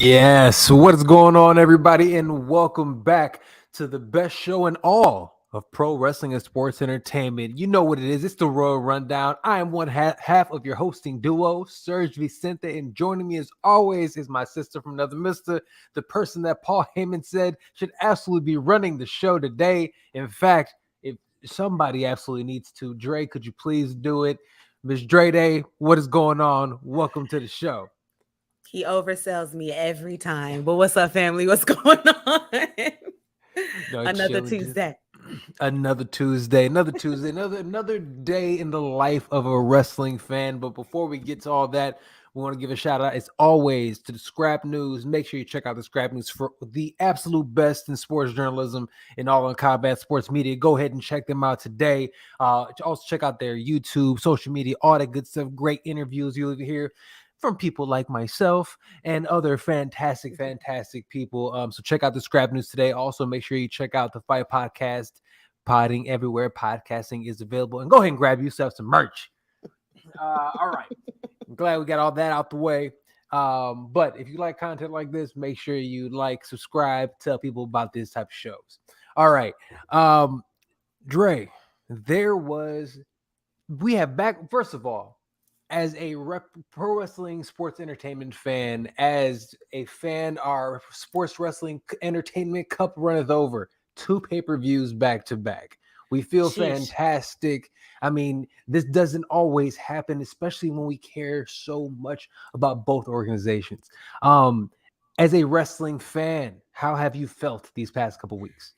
Yes, what is going on, everybody, and welcome back to the best show in all of pro wrestling and sports entertainment. You know what it is. It's the Royal Rundown. I am one half of your hosting duo, SERG VICENTE, and joining me as always is my sister from another mister, the person that Paul Heyman said should absolutely be running the show today. In fact, if somebody absolutely needs to, Dre, could you please do it? Miss Dre Day, what is going on? Welcome to the show. He oversells me every time. But what's up, family? What's going on? No, Another chilling. Tuesday. Another Tuesday, another day in the life of a wrestling fan. But before we get to all that, we want to give a shout out, as always, to the Scrap News. Make sure you check out the Scrap News for the absolute best in sports journalism and all in combat sports media. Go ahead and check them out today. Also check out their YouTube, social media, all that good stuff. Great interviews you'll hear from people like myself and other fantastic people. So check out the Scrap News today. Also, make sure you check out the Fight Podcast, podding everywhere podcasting is available. And go ahead and grab yourself some merch. All right. I'm glad we got all that out the way. But if you like content like this, make sure you like, subscribe, tell people about this type of shows. All right. Dre, we have back, first of all, as a pro wrestling sports entertainment fan, as a fan, our sports wrestling entertainment cup runneth over. 2 pay-per-views back to back. We feel fantastic. I mean, this doesn't always happen, especially when we care so much about both organizations. As a wrestling fan, how have you felt these past couple weeks?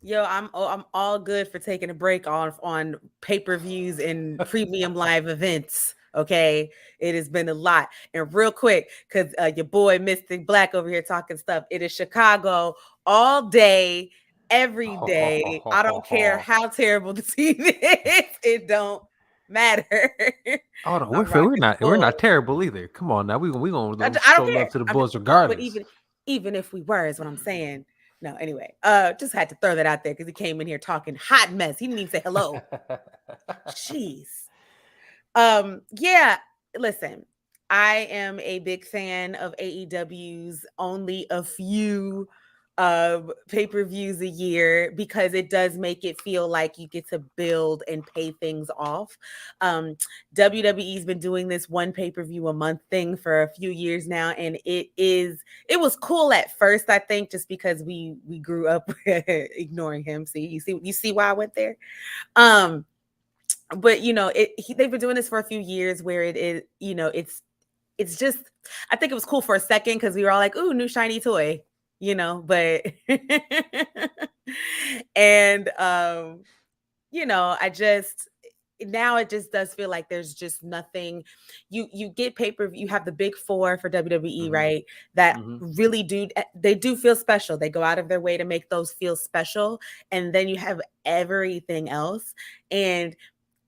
Yo, I'm all good for taking a break on pay-per-views and premium live events. Okay, it has been a lot. And real quick, because your boy Mystic Black over here talking stuff. It is Chicago all day, every day. I don't care how terrible the team is. It don't matter. Oh no, we're not terrible either. Come on now, we gonna I show don't care. love to the Bulls regardless. But even if we were, is what I'm saying. No, anyway, just had to throw that out there because he came in here talking hot mess. He didn't even say hello. Jeez. Yeah, listen, I am a big fan of AEW's only a few pay-per-views a year because it does make it feel like you get to build and pay things off. WWE's been doing this one pay-per-view a month thing for a few years now, and it was cool at first, I think, just because we grew up ignoring him. You see why I went there. But they've been doing this for a few years where it is, it's just, I think it was cool for a second because we were all like, ooh, new shiny toy, but and now it just does feel like there's just nothing. You get pay-per-view, you have the big 4 for WWE, right? That really they do feel special. They go out of their way to make those feel special. And then you have everything else. And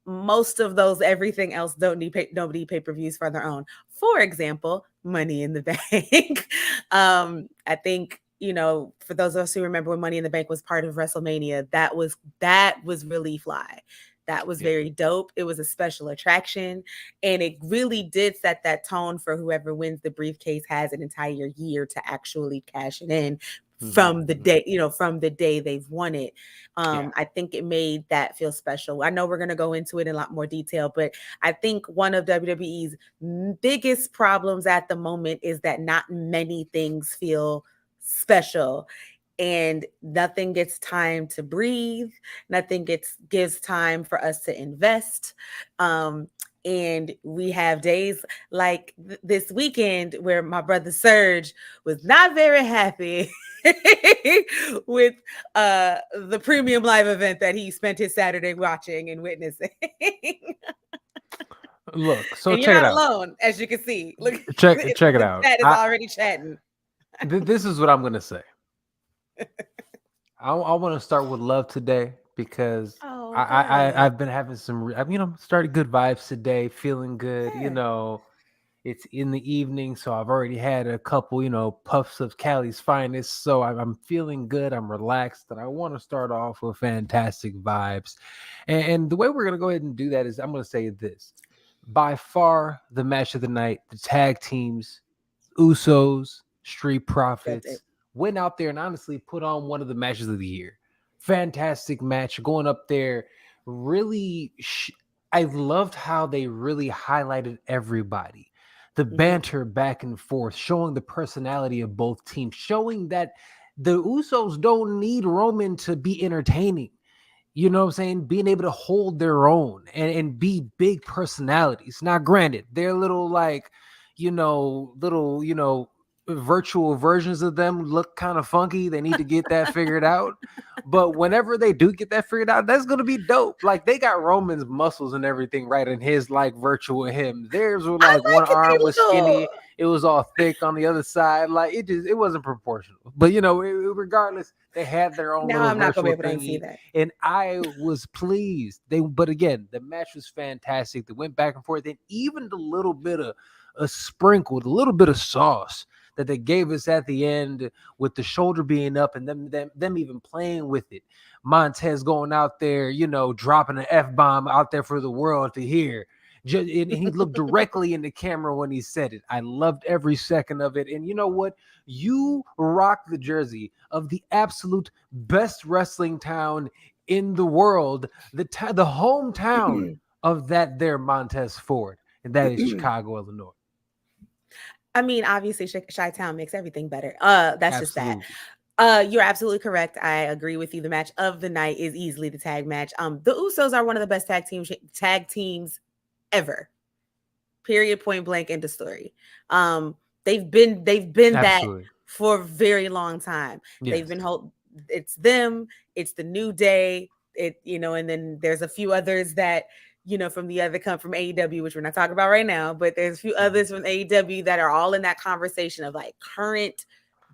most of those everything else don't need pay-per-views for their own. For example, Money in the Bank. I think, for those of us who remember when Money in the Bank was part of WrestleMania, that was really fly. That was very dope. It was a special attraction, and it really did set that tone for whoever wins the briefcase has an entire year to actually cash it in from the day they've won it. I think it made that feel special. I know we're going to go into it in a lot more detail, but I think one of WWE's biggest problems at the moment is that not many things feel special. And nothing gets time to breathe. Nothing gives time for us to invest. And we have days like this weekend where my brother Serge was not very happy with the premium live event that he spent his Saturday watching and witnessing. Look, so and check you're it not out. alone, as you can see. Look, check it out. Chat is already chatting. This is what I'm gonna say. I want to start with love today because I've been having started good vibes today, feeling good. It's in the evening, so I've already had a couple, puffs of Cali's finest. So I'm feeling good. I'm relaxed, and I want to start off with fantastic vibes. And the way we're gonna go ahead and do that is I'm gonna say this: by far the match of the night, the tag teams, Usos Street That's it. Profits, went out there and honestly put on one of the matches of the year. Fantastic match going up there. Really, I loved how they really highlighted everybody. The banter back and forth, showing the personality of both teams, showing that the Usos don't need Roman to be entertaining. You know what I'm saying? Being able to hold their own and be big personalities. Now, granted, they're little like, little, virtual versions of them look kind of funky. They need to get that figured out. But whenever they do get that figured out, that's gonna be dope. Like they got Roman's muscles and everything right in his like virtual him. Theirs were I like one like it arm was too. skinny, it was all thick on the other side. Like it wasn't proportional. But regardless, they had their own Now little I'm not gonna be virtual able to unsee thingy, that. and I was pleased. But again, the match was fantastic. They went back and forth, and even the little bit of a sprinkled, a little bit of sauce that they gave us at the end with the shoulder being up and them even playing with it. Montez going out there, dropping an F-bomb out there for the world to hear. And he looked directly in the camera when he said it. I loved every second of it. And you know what? You rock the jersey of the absolute best wrestling town in the world, the hometown of that there Montez Ford, and that is Chicago, Illinois. I mean, obviously, Chi-Town makes everything better. That's just that. You're absolutely correct. I agree with you. The match of the night is easily the tag match. The Usos are one of the best tag teams ever. Period. Point blank. End of story. They've been that for a very long time. Yes. They've been it's them. It's the New Day. And then there's a few others that from the other come from AEW, which we're not talking about right now, but there's a few others from AEW that are all in that conversation of like current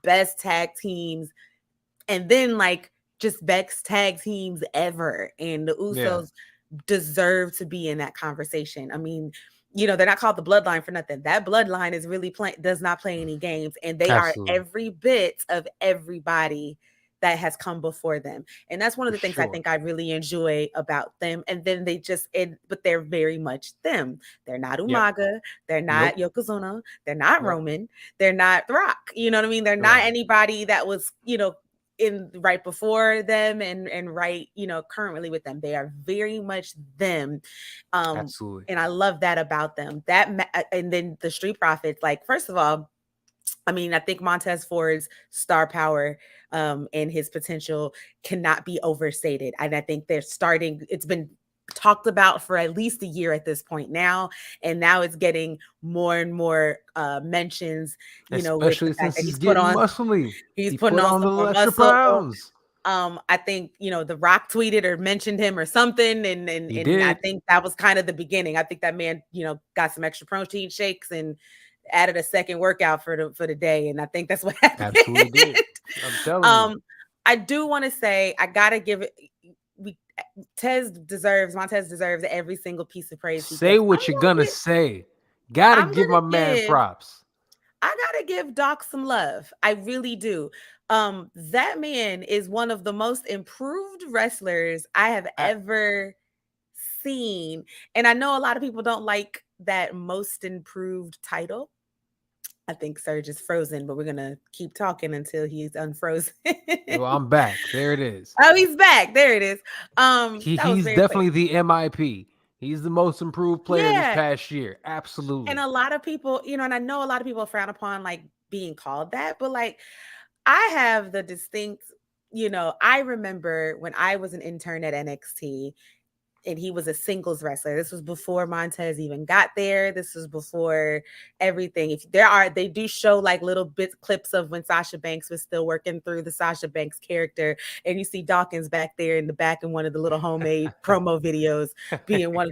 best tag teams, and then like just best tag teams ever. And the Usos deserve to be in that conversation. I mean, they're not called the Bloodline for nothing. That Bloodline is really does not play any games, and they are every bit of everybody that has come before them. And that's one of the things I think I really enjoy about them. And then but they're very much them. They're not Umaga. They're not Yokozuna. They're not Roman. They're not The Rock. You know what I mean? They're not anybody that was, in right before them and right, currently with them. They are very much them. Absolutely. And I love that about them. And then the Street Profits, like, first of all, I mean, I think Montez Ford's star power and his potential cannot be overstated. And I think it's been talked about for at least a year at this point now. And now it's getting more and more mentions, especially with the fact since he's getting muscly. He's putting on some more extra pounds. I think, The Rock tweeted or mentioned him or something. And I think that was kind of the beginning. I think that man, got some extra protein shakes and added a second workout for the day, and I think that's what happened. Absolutely did. I'm telling you. I do want to say I gotta give it. Montez deserves every single piece of praise. Say what you're gonna say. Gotta give my man props. I gotta give Doc some love. I really do. That man is one of the most improved wrestlers I have ever seen, and I know a lot of people don't like that most improved title. I think SERG is frozen, but we're going to keep talking until he's unfrozen. Well, I'm back. There it is. Oh, he's back. There it is. He's definitely the MIP. He's the most improved player this past year. Absolutely. And a lot of people, and I know a lot of people frown upon like being called that, but like I have the distinct, I remember when I was an intern at NXT, and he was a singles wrestler. This was before Montez even got there. This was before everything. They do show like little clips of when Sasha Banks was still working through the Sasha Banks character. And you see Dawkins back there in the back in one of the little homemade promo videos being one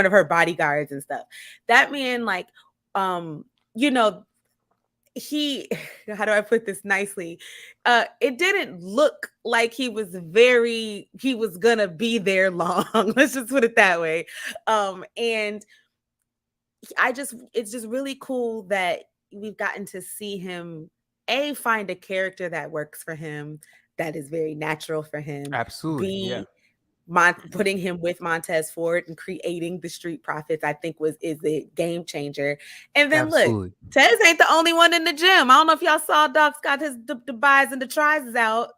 of her bodyguards and stuff. That man, like, how do I put this nicely? It didn't look like he was gonna be there long. Let's just put it that way. And it's just really cool that we've gotten to see him find a character that works for him, that is very natural for him. Absolutely. putting him with Montez Ford and creating the Street Profits, I think is a game changer. And then look, Absolutely. Tez ain't the only one in the gym. I don't know if y'all saw Doc's got his the buys and the tries out,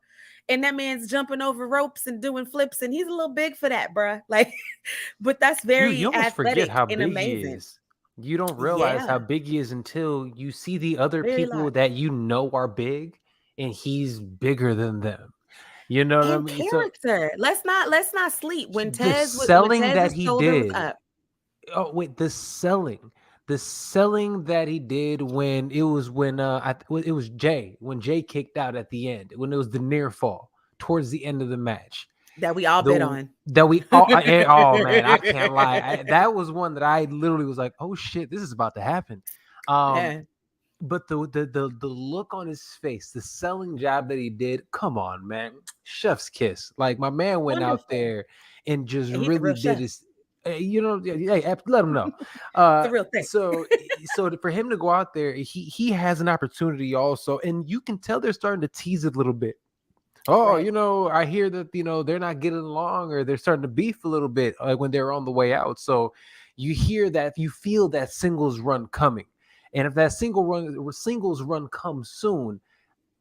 and that man's jumping over ropes and doing flips, and he's a little big for that, bruh. Like, but that's You very almost forget athletic how and big he amazing. is. You don't realize how Yeah, big he is until you see the other very people large. that you know are big, and he's bigger than them. You know what I And mean? So character. Let's not sleep. When the Tez selling that Tez's he shoulder was did. up. Oh wait, the selling that he did when it was it was Jay, when Jay kicked out at the end, when it was the near fall towards the end of the match. That we all bet The on. that we all oh man, I can't lie. That was one that I literally was like, oh shit, this is about to happen. Yeah. But the look on his face, the selling job that he did, come on, man, chef's kiss. Like my man went out Wonderful. there and just And he's a really real did chef. his. Hey, let him know. It's a real thing. So for him to go out there, he has an opportunity also, and you can tell they're starting to tease it a little bit. Oh, Right. I hear that they're not getting along, or they're starting to beef a little bit, like when they're on the way out. So you hear that, you feel that singles run coming, and if that singles run comes soon,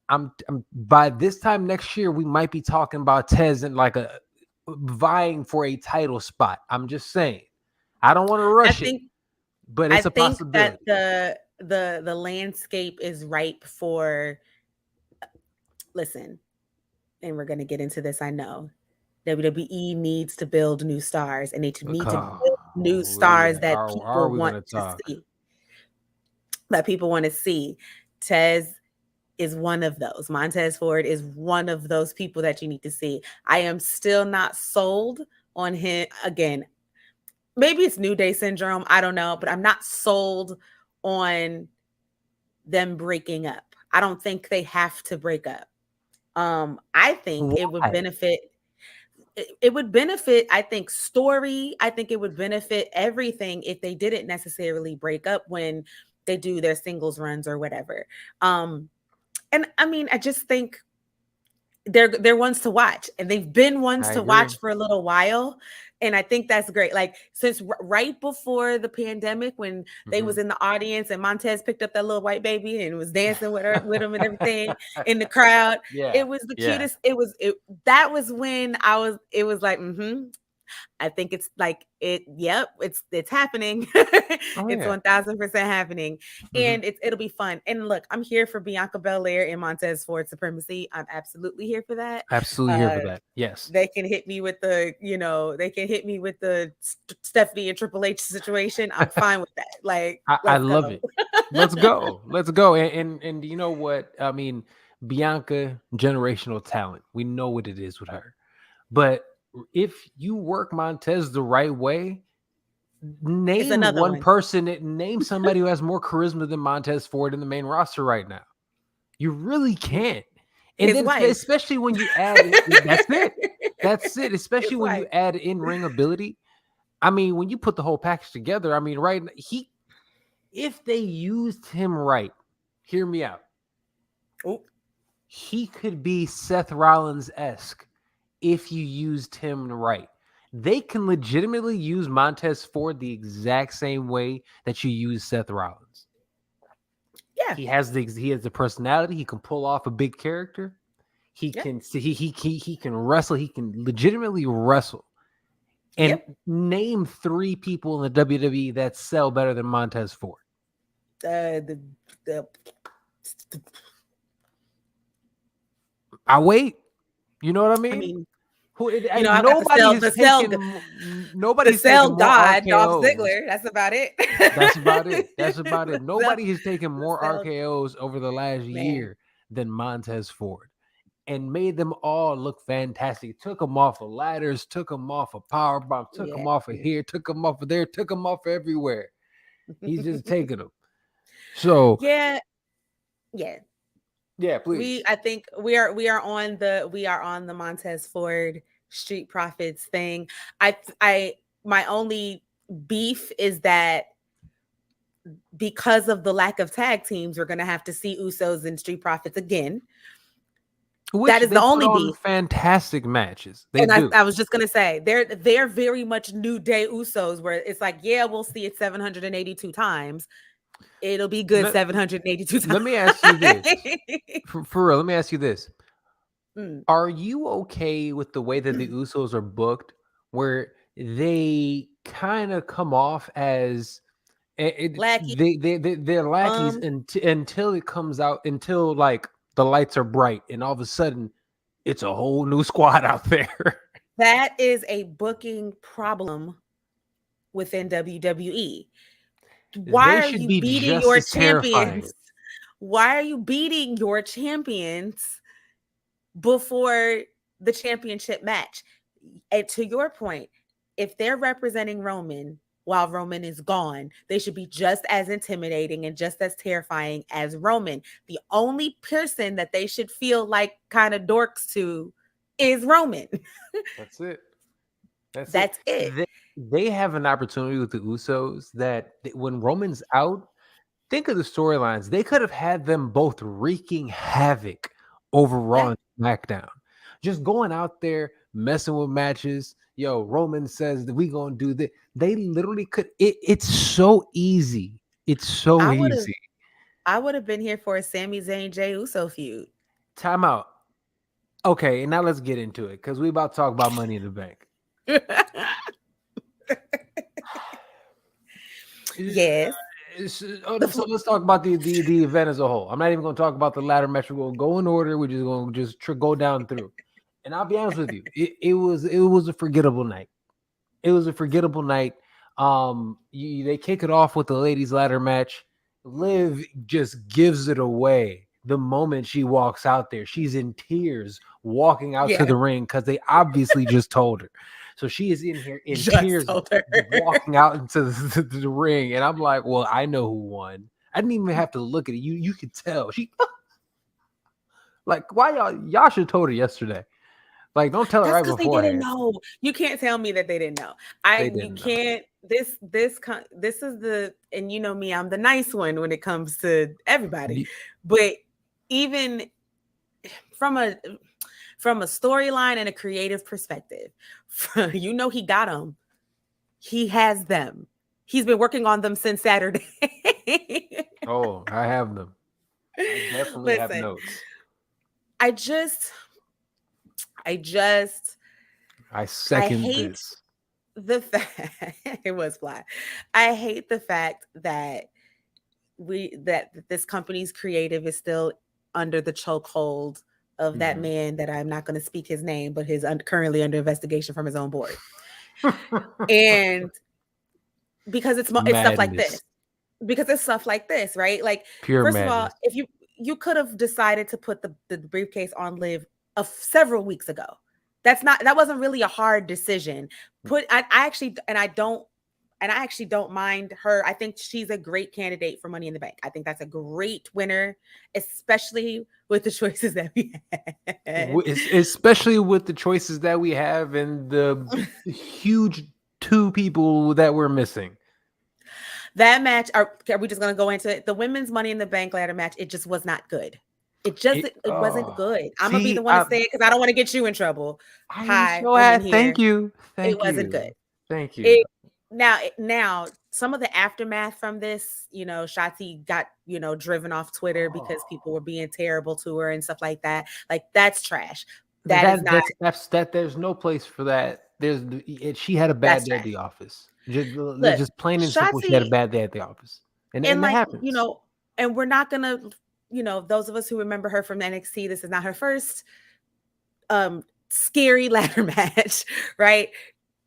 I'm by this time next year we might be talking about Tez and like a vying for a title spot. I'm just saying, I don't want to I rush it, think but I it's a think that possibility. the landscape is ripe for, listen, and we're gonna get into this, I know. WWE needs to build new stars, and need to build new stars that Are people we want gonna to talk? see. That people want to see. Tez is one of those. Montez Ford is one of those people that you need to see. I am still not sold on him. Again, maybe it's New Day syndrome. I don't know, but I'm not sold on them breaking up. I don't think they have to break up. I think it would Why? benefit. It would benefit, I think, story. I think it would benefit everything if they didn't necessarily break up when they do their singles runs or whatever. And I mean, I just think they're ones to watch, and they've been ones I to agree. watch for a little while, and I think that's great. Like, since right before the pandemic, when they was in the audience and Montez picked up that little white baby and was dancing with him and everything in the crowd, Yeah, it was the yeah. cutest. That was when it was like, I think it's like yep, it's happening. Oh It's yeah. 1000% happening. Mhm. And it'll be fun. And look, I'm here for Bianca Belair and Montez Ford supremacy. I'm absolutely here for that. Absolutely here Uh for that. Yes. they can hit me with the Stephanie and Triple H situation. I'm fine with that. Like, I let's go. love it. Let's go. Let's go. And you know what? I mean, Bianca, generational talent. We know what it is with her. But if you work Montez the right way, It's name another one one. person, name somebody who has more charisma than Montez Ford in the main roster right now. You really can't. And His then wife. especially when you add that's it. That's it. His Especially when you wife. add in-ring ability. I mean, when you put the whole package together, I mean, right, if they used him right, hear me out. Ooh. He could be Seth Rollins-esque if you used him right. They can legitimately use Montez Ford the exact same way that you use Seth Rollins. Yeah. He has the personality. He can pull off a big character. He Yep. can he can wrestle. He can legitimately wrestle. And Yep. name 3 people in the WWE that sell better than Montez Ford. The I wait. You know what I I mean? mean, I got Nobody has taken the more cell god, Dolph RKOs. Ziggler. That's about it. That's about it. That's about it. the, Nobody has taken the more cell RKOs over the last man. year than Montez Ford, and made them all look fantastic. Took them off of ladders, took them off of power bombs, took Yeah. them off of here, took them off of there, took them off everywhere. He's just taking them. So Yeah. yeah, please. I think we are on the Montez Ford Street Profits thing. My only beef is that because of the lack of tag teams, we're gonna have to see Usos and Street Profits again. Which That is they the put only on beef. fantastic matches. They And I, do. I was just gonna say they're very much New Day Usos, where it's like, yeah, we'll see it 782 times. It'll be good Let, 782 times. let me ask you this. For real, let me ask you this. Mm, Are you okay with the way that the Usos are booked, where they kind of come off as lackey they're lackeys bums. until it comes out, until like the lights are bright and all of a sudden it's a whole new squad out there. That is a booking problem within WWE. Why They are should you be beating just your as terrifying. champions? Why are you beating your champions before the championship match? And to your point, if they're representing Roman while Roman is gone, they should be just as intimidating and just as terrifying as Roman. The only person that they should feel like kind of dorks to is Roman. That's it. That's it. That's it. They have an opportunity with the Usos that when Roman's out, think of the storylines. They could have had them both wreaking havoc over Raw Yeah. and SmackDown. Just going out there, messing with matches. Yo, Roman says that we gonna do this. They literally could. It's so easy. It's so I would have easy. I would have been here for a Sami Zayn Jey Uso feud. Time out. Okay, and now let's get into it because we about to talk about Money in the Bank. Yes. So let's talk about the event as a whole. I'm not even going to talk about the ladder match. We're going to go in order. We're just going to go down through. And I'll be honest with you, it was a forgettable night. It was a forgettable night. They kick it off with the ladies ladder match. Liv just gives it away the moment she walks out there. She's in tears walking out to the ring because they obviously just told her. So she is in here in Just tears told her. walking out into the ring. And I'm like, well, I know who won. I didn't even have to look at it. You could tell. She like, why y'all should have told her yesterday. Like, don't tell her That's right because they didn't beforehand. know. You can't tell me that they didn't know. They You didn't know. can't. This is the, and you know me, I'm the nice one when it comes to everybody. But even from a storyline and a creative perspective, you know, he got them. He has them. He's been working on them since Saturday. Oh, I have them. I definitely have Listen, notes. I second hate this. the fact it was fly. I hate the fact that this company's creative is still under the chokehold of that man that I'm not going to speak his name, but he's currently under investigation from his own board. And because it's stuff like this. Because it's stuff like this, right? Like, pure first madness. of all, if you could have decided to put the briefcase on Liv several weeks ago. That wasn't really a hard decision. I actually don't mind her. I think she's a great candidate for Money in the Bank. I think that's a great winner, especially with the choices that we had. Especially with the choices that we have and the huge two people that we're missing. That match, are we just going to go into it? The women's Money in the Bank ladder match, it just was not good. It wasn't good. I'm going to be the one to say it because I don't want to get you in trouble. Hi, women here. Thank you. It wasn't good. Thank you. Now, some of the aftermath from this, you know, Shotzi got, you know, driven off Twitter because people were being terrible to her and stuff like that. Like, that's trash. That is not. There's no place for that. She had a bad day at the office. Just plain and simple, she had a bad day at the office, and that like, happens. you know, and we're not gonna, you know, those of us who remember her from NXT, this is not her first scary ladder match, right?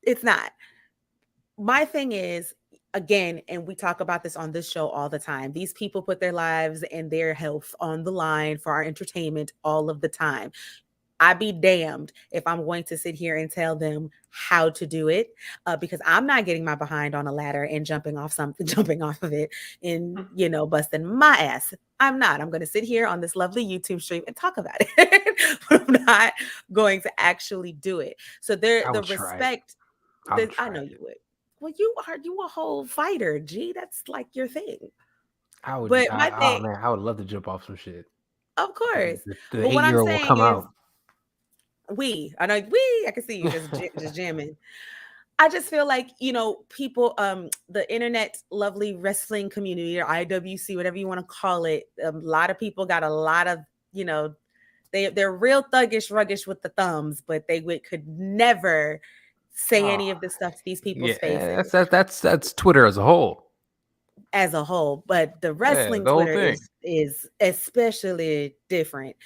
It's not. My thing is, again, and we talk about this on this show all the time, these people put their lives and their health on the line for our entertainment all of the time. I'd be damned if I'm going to sit here and tell them how to do it, because I'm not getting my behind on a ladder and jumping off of it and, you know, busting my ass. I'm not. I'm going to sit here on this lovely YouTube stream and talk about it, but I'm not going to actually do it. So the respect, I know you would. Well, you a whole fighter, G. That's like your thing. I would love to jump off some shit. Of course. The But what I'm 8-year-old will saying come is, out. I know I can see you just jamming. I just feel like, people, the internet lovely wrestling community, or IWC, whatever you want to call it, a lot of people got a lot of, they're real thuggish, ruggish with the thumbs, but could never say any of this stuff to these people's faces That's Twitter as a whole. as a whole. But the Yeah, wrestling the whole Twitter thing. is especially different.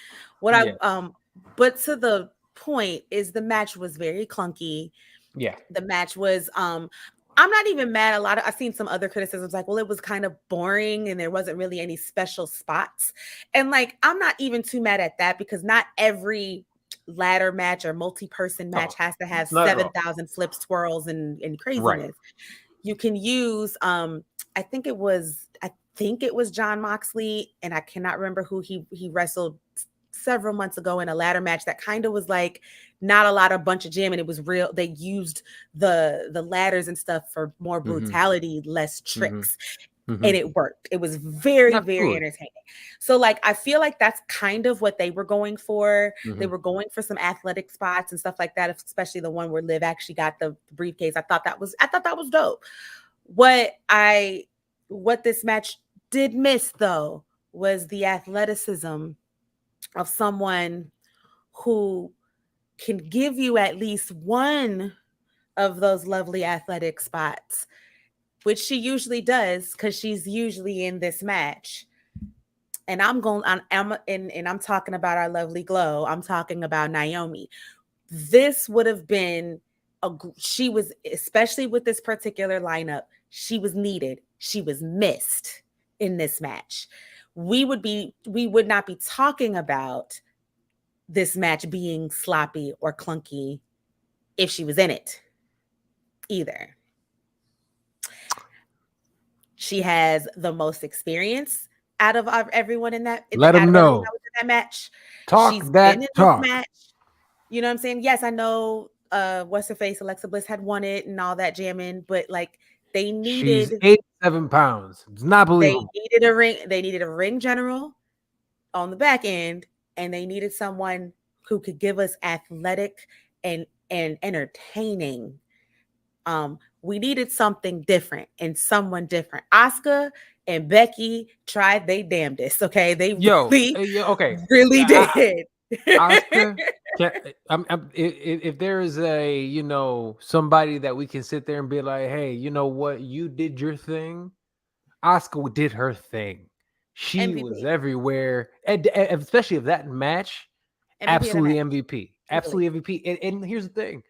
Yeah. But to the point is, the match was very clunky. Yeah. The match was I'm not even mad. I've seen some other criticisms like, well, it was kind of boring and there wasn't really any special spots. And like, I'm not even too mad at that, because not every ladder match or multi-person match has to have not at all. 7,000 flips, twirls, and Right. craziness. You can use I think it was John Moxley, and I cannot remember who he wrestled several months ago in a ladder match that kind of was like not a lot of bunch of jamming. It was real. They used the ladders and stuff for more brutality, less tricks. And it worked. It was very, very entertaining. So like, I feel like that's kind of what they were going for. They were going for some athletic spots and stuff like that, especially the one where Liv actually got the briefcase. I thought that was dope. What this match did miss, though, was the athleticism of someone who can give you at least one of those lovely athletic spots, which she usually does, because she's usually in this match. And I'm talking about our lovely Glow. I'm talking about Naomi. This would have been she was, especially with this particular lineup, she was needed. She was missed in this match. We would not be talking about this match being sloppy or clunky if she was in it either. She has the most experience out of everyone in that. Let them know. That match. She's been in this match. You know what I'm saying? Yes, I know. What's her face? Alexa Bliss had won it and all that jamming, but like, they needed. She's 87 pounds. It's not believable. They needed a ring. They needed a ring general on the back end, and they needed someone who could give us athletic and entertaining. We needed something different and someone different. Asuka and Becky tried they damnedest. Okay, they really did. Asuka, if there is a somebody that we can sit there and be like, hey, you know what, you did your thing. Asuka did her thing. She MVP. Was everywhere, and especially of that match. MVP absolutely MVP, absolutely MVP. And here's the thing.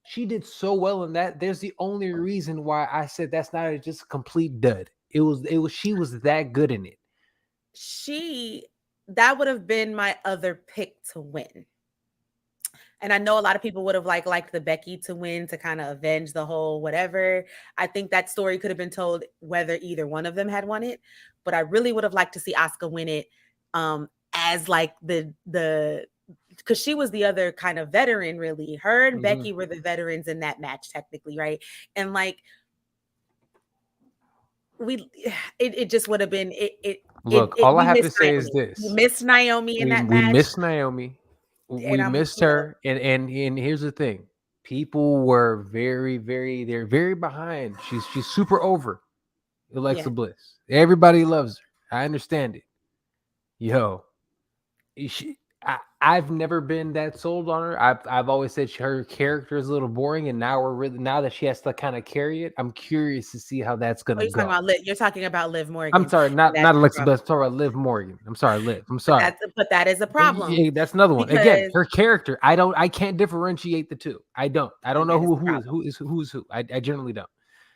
She did so well in that. There's the only reason why I said that's not just a complete dud. It was she was that good in it. That would have been my other pick to win. And I know a lot of people would have liked the Becky to win, to kind of avenge the whole whatever. I think that story could have been told whether either one of them had won it. But I really would have liked to see Asuka win it, as like the because she was the other kind of veteran, really. Her and Becky were the veterans in that match, technically, right? And like, it just would have been Look, all I have to say is this: we missed Naomi in that match. We missed Naomi. We missed her, and here's the thing: people were they're very behind. She's super over Alexa Bliss. Everybody loves her. I understand it. I've never been that sold on her. I've always said her character is a little boring, and now that she has to kind of carry it, I'm curious to see how that's gonna go. You're talking about Liv Morgan. I'm sorry, not Alexa Bliss. I'm talking about Liv Morgan. I'm sorry, Liv. I'm sorry. But that is a problem. Yeah, that's another one. Again, her character. I can't differentiate the two. I don't know who is who. I generally don't.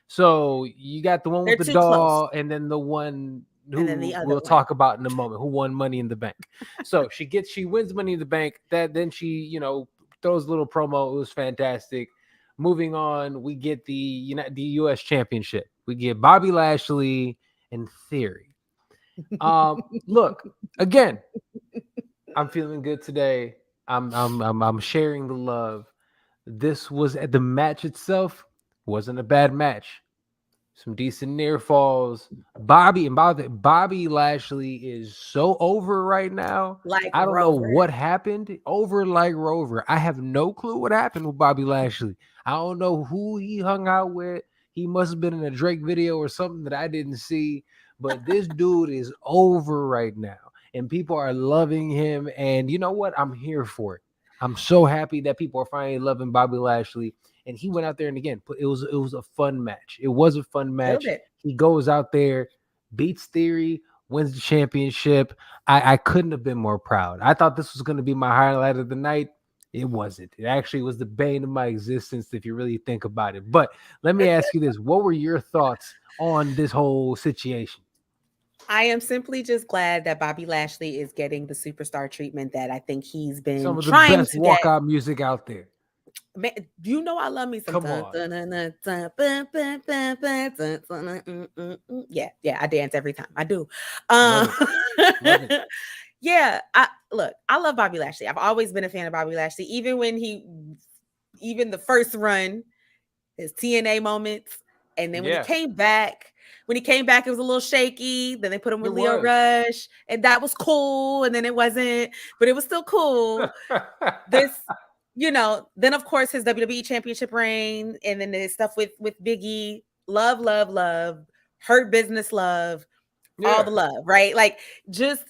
So you got the one with the doll, and then the one who we'll talk about in a moment, who won Money in the Bank. So she wins Money in the Bank. Then she throws a little promo. It was fantastic. Moving on, we get the U.S. Championship. We get Bobby Lashley and Theory. Look, again, I'm feeling good today. I'm sharing the love. This was the match itself wasn't a bad match. some decent near falls. Bobby Lashley is so over right now. Like I don't know Rover. what happened. Over like Rover. I have no clue what happened with Bobby Lashley. I don't know who he hung out with. He must have been in a Drake video or something that I didn't see. But this dude is over right now. And people are loving him. And you know what? I'm here for it. I'm so happy that people are finally loving Bobby Lashley. And he went out there and again, it was a fun match. It was a fun Killed match. it. He goes out there, beats Theory, wins the championship. I couldn't have been more proud. I thought this was going to be my highlight of the night. It wasn't. It actually was the bane of my existence if you really think about it. But let me ask you this. What were your thoughts on this whole situation? I am simply just glad that Bobby Lashley is getting the superstar treatment that I think he's been Some of the trying best to get. walkout music out there. Man, you know I love me some. Come on. Yeah, I dance every time. I do. Love it. Love it. Yeah, I love Bobby Lashley. I've always been a fan of Bobby Lashley, even the first run, his TNA moments, and then when he came back, it was a little shaky. Then they put him with Leo Rush, and that was cool. And then it wasn't, but it was still cool. Then of course his WWE Championship reign, and then his stuff with Big E. Love, Hurt Business, love, all the love, right? Like, just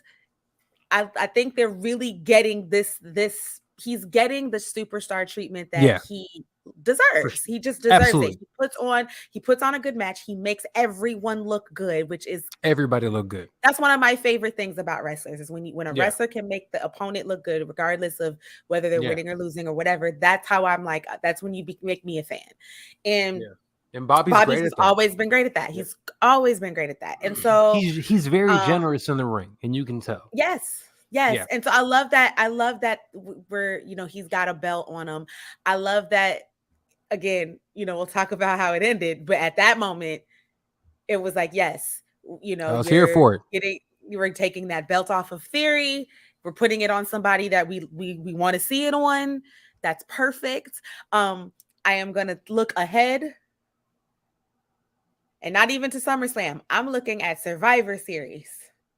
I think they're really getting this. He's getting the superstar treatment that he deserves. He just deserves it. He puts on a good match. He makes everyone look good, which is everybody look good. That's one of my favorite things about wrestlers is when a wrestler can make the opponent look good, regardless of whether they're winning or losing or whatever. That's how I'm like. That's when you make me a fan. And Bobby's always been great at that. He's always been great at that. And so he's very generous in the ring, and you can tell. Yes. Yeah. And so I love that we're, he's got a belt on him. I love that. Again, we'll talk about how it ended, but at that moment, it was like, yes, I was here for it. You were taking that belt off of Theory. We're putting it on somebody that we want to see it on. That's perfect. I am going to look ahead. And not even to SummerSlam. I'm looking at Survivor Series.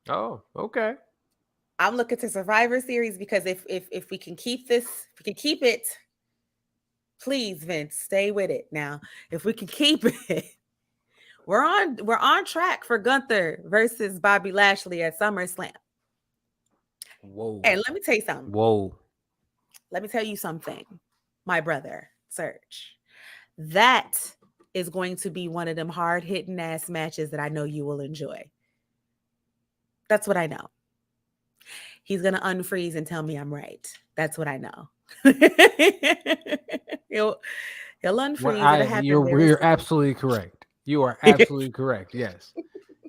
Oh, okay. I'm looking to Survivor Series because if we can keep this, if we can keep it, please, Vince, stay with it. Now, if we can keep it, we're on track for Gunther versus Bobby Lashley at SummerSlam. Whoa. And let me tell you something. Whoa. Let me tell you something, my brother, Serge. That is going to be one of them hard-hitting ass matches that I know you will enjoy. That's what I know. He's going to unfreeze and tell me I'm right. That's what I know. he'll unfreeze. You're absolutely correct. You are absolutely correct. Yes.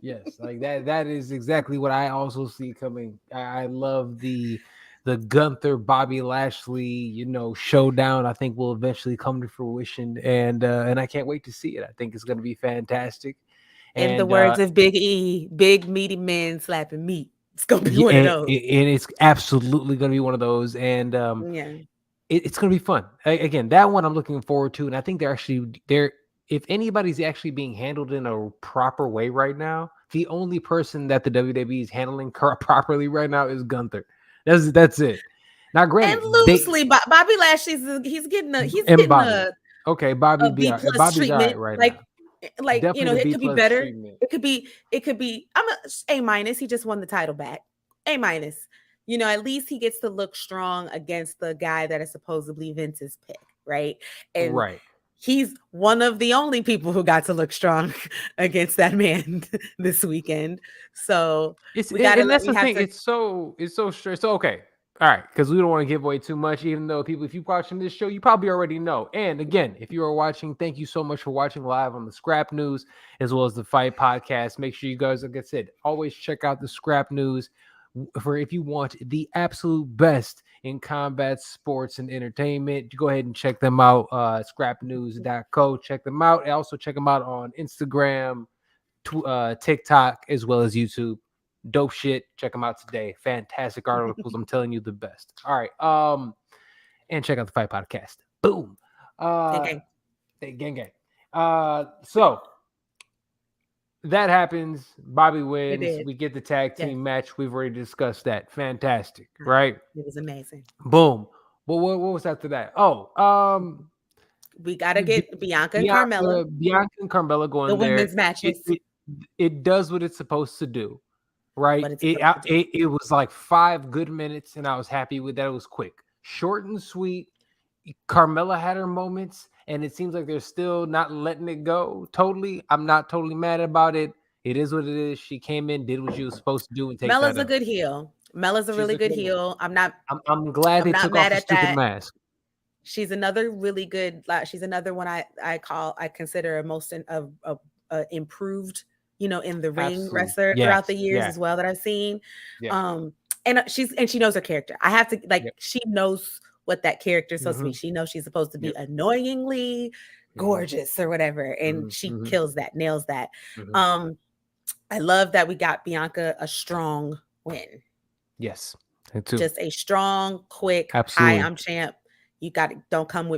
Yes. Like that is exactly what I also see coming. I love the Gunther Bobby Lashley, showdown. I think will eventually come to fruition, and I can't wait to see it. I think it's going to be fantastic. In the words of Big E, big meaty men slapping meat. It's going to be one of those. And it's absolutely going to be one of those. And it's going to be fun. Again, that one I'm looking forward to. And I think if anybody's actually being handled in a proper way right now, the only person that the WWE is handling properly right now is Gunther. That's it. Now, granted, and loosely, Bobby Lashley's he's getting a okay. Bobby's all right now. Like it could be better. Treatment. It could be. I'm A-. He just won the title back. A-. At least he gets to look strong against the guy that is supposedly Vince's pick, right? And he's one of the only people who got to look strong against that man this weekend. So that's the thing. It's so straight. So okay. All right, because we don't want to give away too much, even though if you're watching this show, you probably already know. And again, if you are watching, thank you so much for watching live on the Scrap News, as well as the Fight Podcast. Make sure you guys, like I said, always check out the Scrap News for if you want the absolute best in combat sports and entertainment. Go ahead and check them out, scrapnews.co. Check them out. And also check them out on Instagram, TikTok, as well as YouTube. Dope shit. Check them out today. Fantastic articles. I'm telling you, the best. All right. And check out the Fight Podcast. Boom. Gang. So that happens. Bobby It wins. did. We get the tag Yes. team match. We've already discussed that. Fantastic, right? It was amazing. Boom. But what was after that? Oh, We got to get Bianca and Carmella, Bianca and Carmella go the in there. women's It, matches. it it does what it's supposed to do, right? What it's It supposed to do. it was like 5 good minutes, and I was happy with that. It was quick, short and sweet. Carmella had her moments, and it seems like they're still not letting it go. Totally, I'm not totally mad about it. It is what it is. She came in, did what she was supposed to do, and take Mella's that a up. good heel. Mella's a She's really a good good one. heel. I'm not I'm glad they took off mad the at stupid that. mask. She's another really good. She's another one I consider a most improved, in the ring Absolutely. wrestler throughout the Yes. years Yeah. as well that I've seen. Yeah. And she knows her character. I have to Yep. she knows what that character is supposed to be. Mhm. She knows she's supposed to be Yep. annoyingly Mhm. gorgeous or whatever, and she Mhm. kills that, nails that. Mhm. I love that we got Bianca a strong win. Yes. Me too. Just a strong, quick, hi, Absolutely. I'm champ. You got to don't come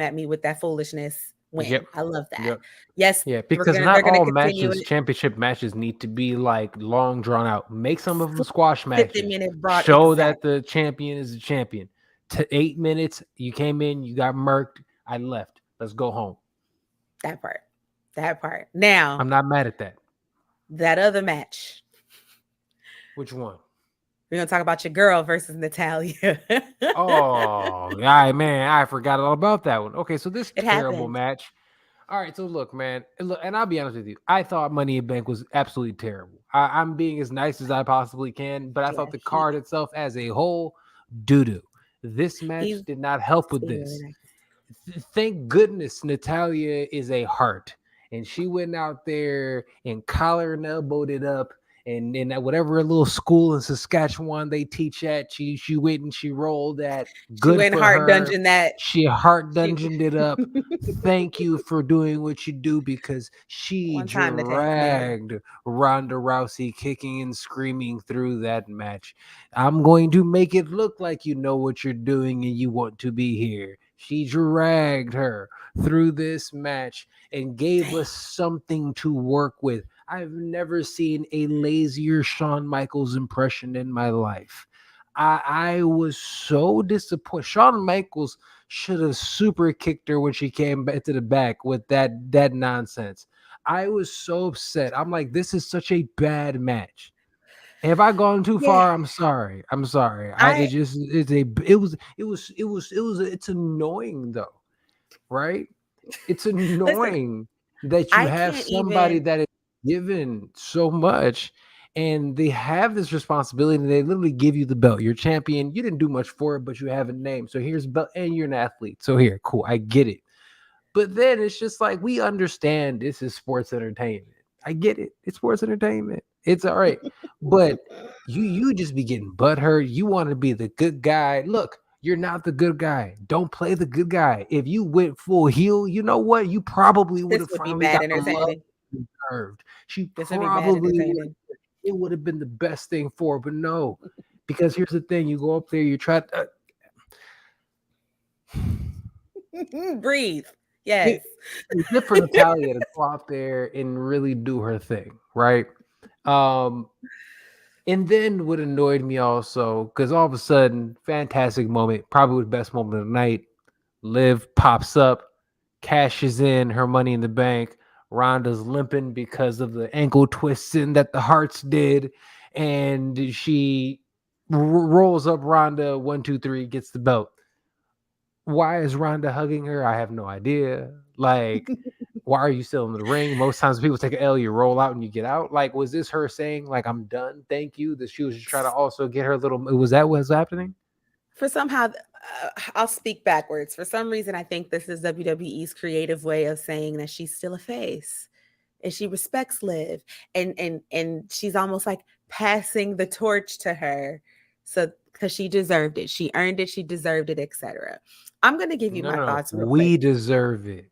at me with that foolishness. Win. Yep. I love that. Yep. Yes, Yeah, because they're not gonna all continue matches, it. championship matches, need to be like long drawn out. Make some of them squash 50 matches. minute broad, Show that exactly. the champion is a champion. 8 minutes, you came in, you got murked, I left. Let's go home. That part. Now, I'm not mad at that. that other match. Which one? We're gonna talk about your girl versus Natalia. Oh, man, I forgot all about that one. Okay, so this It terrible happened. match. All right, so look, man, and I'll be honest with you. I thought Money in Bank was absolutely terrible. I'm being as nice as I possibly can, but I thought Yeah, the card itself as a whole, doo-doo. This he's match did not help with being really this. nice. Thank goodness Natalia is a heart, and she went out there and collar and elbowed it up. And in whatever little school in Saskatchewan they teach at, she went and she rolled that. She Good went for hard her. dungeon that. She heart She dungeoned it up. Thank you for doing what you do, because she one time, Natalia. dragged Ronda Rousey kicking and screaming through that match. I'm going to make it look like you know what you're doing and you want to be here. She dragged her through this match and gave us something to work with. I've never seen a lazier Shawn Michaels impression in my life. I was so disappointed. Shawn Michaels should have super kicked her when she came back to the back with that nonsense. I was so upset. I'm like, this is such a bad match. Have I gone too Yeah, far? I'm sorry. It's annoying though, right? It's listen, annoying that you I have can't somebody even. that is given so much, and they have this responsibility, and they literally give you the belt. You're champion. You didn't do much for it, but you have a name. So here's belt, and you're an athlete. So here, cool. I get it. But then it's just like, we understand this is sports entertainment. I get it. It's sports entertainment. It's all right. But you just be getting butthurt. You want to be the good guy. Look, you're not the good guy. Don't play the good guy. If you went full heel, you know what? You probably would This have would be finally mad got the love entertaining. you deserved. She This would be mad probably would. entertaining. It would have been the best thing for her, but no. Because here's the thing: you go up there, you try to. Breathe. Yes. It's good for Natalia to go out there and really do her thing, right? Um, and then what annoyed me also, because all of a sudden, fantastic moment, probably the best moment of the night. Liv pops up, cashes in her money in the bank. Ronda's limping because of the ankle twisting that the Hearts did, and she rolls up Ronda 1, 2, 3, gets the belt. Why is Ronda hugging her? I have no idea. Like, why are you still in the ring? Most times people take an L, you roll out and you get out. Like, was this her saying, like, I'm done, thank you? That she was just trying to also get her little, was that what's happening? For somehow, I'll speak backwards. For some reason, I think this is WWE's creative way of saying that she's still a face and she respects Liv, and she's almost like passing the torch to her, so because she deserved it, she earned it, she deserved it, etc. I'm gonna give you my No. thoughts real quick. We deserve it.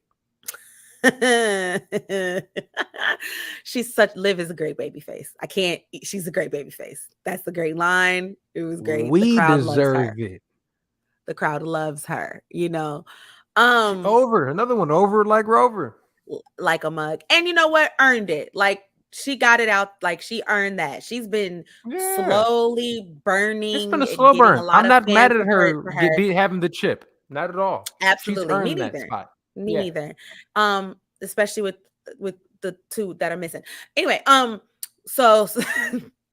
Liv is a great baby face. She's a great baby face. That's a great line. It was great. The We crowd loves her. deserve it. The crowd loves her, Over. Another one, over like Rover. like a mug. And you know what? Earned it. Like she got it out. Like, she earned that. She's been Yeah. slowly It's been burning a and slow getting a burn. lot I'm of not fan mad at support her for her. having the chip. Not at all. She's Absolutely. Me earned that neither. spot. Me Yeah. neither. Especially with the two that are missing. Anyway, so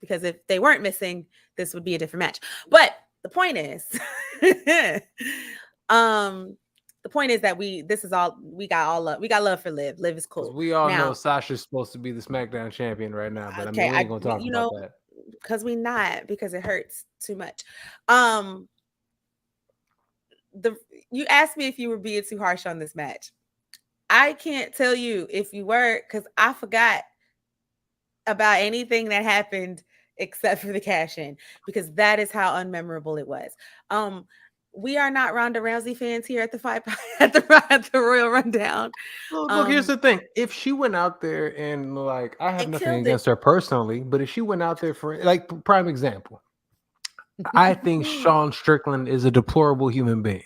because if they weren't missing, this would be a different match. But the point is, the point is that we got love for Liv. Liv is Because cool. we all know Now, Sasha's supposed to be the SmackDown champion right now, but I mean, okay, we ain't gonna talk about that. because we not, because it hurts too much. You asked me if you were being too harsh on this match. I can't tell you if you were, because I forgot about anything that happened except for the cash in, because that is how unmemorable it was. We are not Ronda Rousey fans here at the at the Royal Rundown. Look, here's the thing. If she went out there and like, I have nothing against her personally, but if she went out there for like prime example, I think Sean Strickland is a deplorable human being.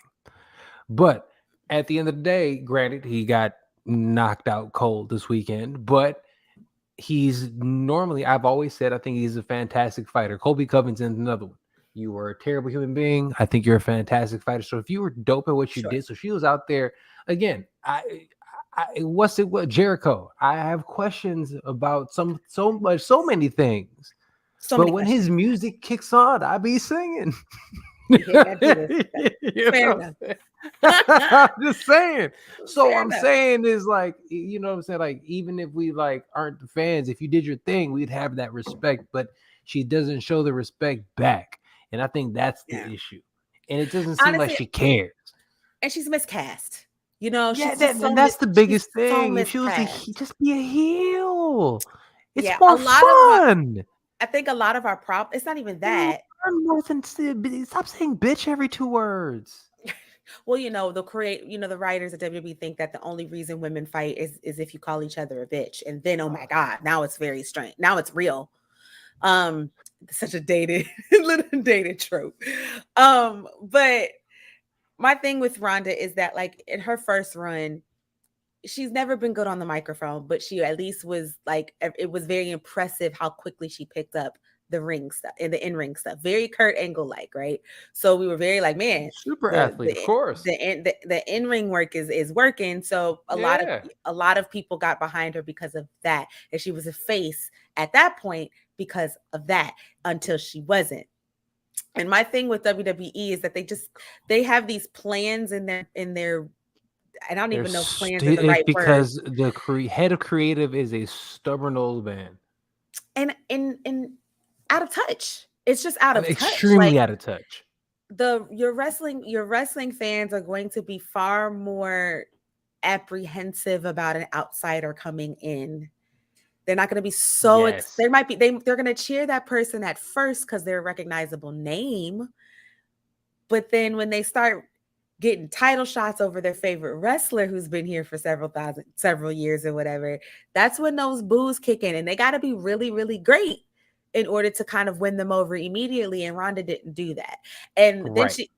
But at the end of the day, granted, he got knocked out cold this weekend, but he's normally, I've always said, I think he's a fantastic fighter. Colby Covington's another one. You were a terrible human being. I think you're a fantastic fighter. So if you were dope at what you did, so she was out there again. What Jericho? I have questions about so many things. But when his music kicks on, I be singing. Fair enough. I'm just saying. So Fair I'm enough. saying is like, you know what I'm saying? Like, even if we like aren't the fans, if you did your thing, we'd have that respect. But she doesn't show the respect back. And I think that's the issue. And it doesn't seem like she cares. And she's miscast. You know, yeah, that's the biggest thing. If she was just be a heel, it's more fun. I think a lot of our problem, it's not even that. More than stop saying bitch every 2 words. Well, the writers at WWE think that the only reason women fight is if you call each other a bitch, and then, oh my God, now it's very strange. Now it's real. Such a dated trope. But my thing with Ronda is that, like, in her first run, she's never been good on the microphone, but she at least was like, it was very impressive how quickly she picked up the ring stuff and the in-ring stuff. Very Kurt Angle like, right? So we were very like, man, super athlete, of course. The in-ring work is working. So a lot of people got behind her because of that. And she was a face at that point because of that, until she wasn't. And my thing with WWE is that they have these plans in their I don't even know if plans are the right because word. The head of creative is a stubborn old man. And out of touch. It's just out of touch. Extremely out of touch. Your wrestling fans are going to be far more apprehensive about an outsider coming in. They're not going to be so they're going to cheer that person at first because they're a recognizable name. But then when they start getting title shots over their favorite wrestler who's been here for several years or whatever, that's when those boos kick in, and they got to be really, really great in order to kind of win them over immediately. And Ronda didn't do that. And then she,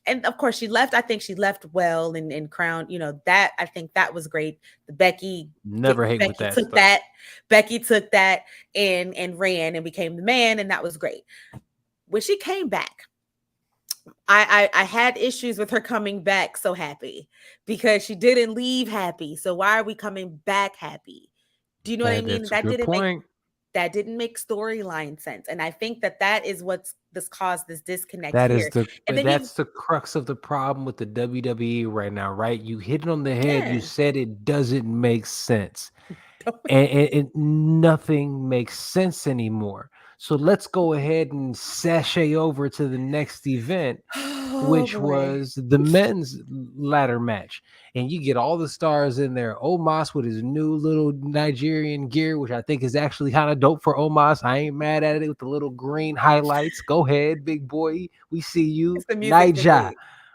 and of course she left. I think she left well and Crown, that I think that was great. The Becky took that and ran and became the man, and that was great. When she came back, I had issues with her coming back so happy, because she didn't leave happy. So why are we coming back happy? Do you know what I mean? That didn't make storyline sense. And I think that is what's caused this disconnect here. That's the crux of the problem with the WWE right now, right? You hit it on the head. You said it doesn't make sense. and nothing makes sense anymore. So let's go ahead and sashay over to the next event, which was the men's ladder match. And you get all the stars in there. Omos with his new little Nigerian gear, which I think is actually kind of dope for Omos. I ain't mad at it, with the little green highlights. Go ahead, big boy. We see you. Niger.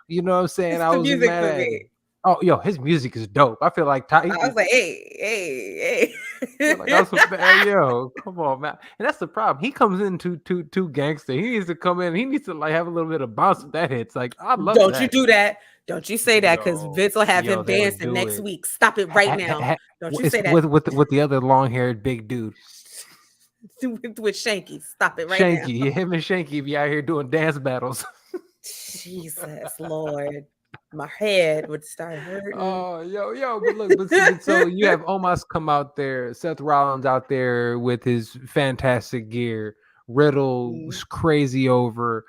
You know what I'm saying? I wasn't mad at it. Oh, yo, his music is dope. I feel like I was like, hey. Like, yo, come on, man. And that's the problem. He comes in too gangster. He needs to come in. He needs to like have a little bit of bounce with that hits. Like, I love Don't that. you do that. Don't you say that, because Vince will have him dancing next week. Stop it right now. Don't you It's say that with the other long haired big dude. with Shanky. Stop it right now. Shanky, him and Shanky be out here doing dance battles. Jesus Lord, my head would start hurting. Oh, yo, but look, but so you have Omos come out there, Seth Rollins out there with his fantastic gear, Riddle's crazy over.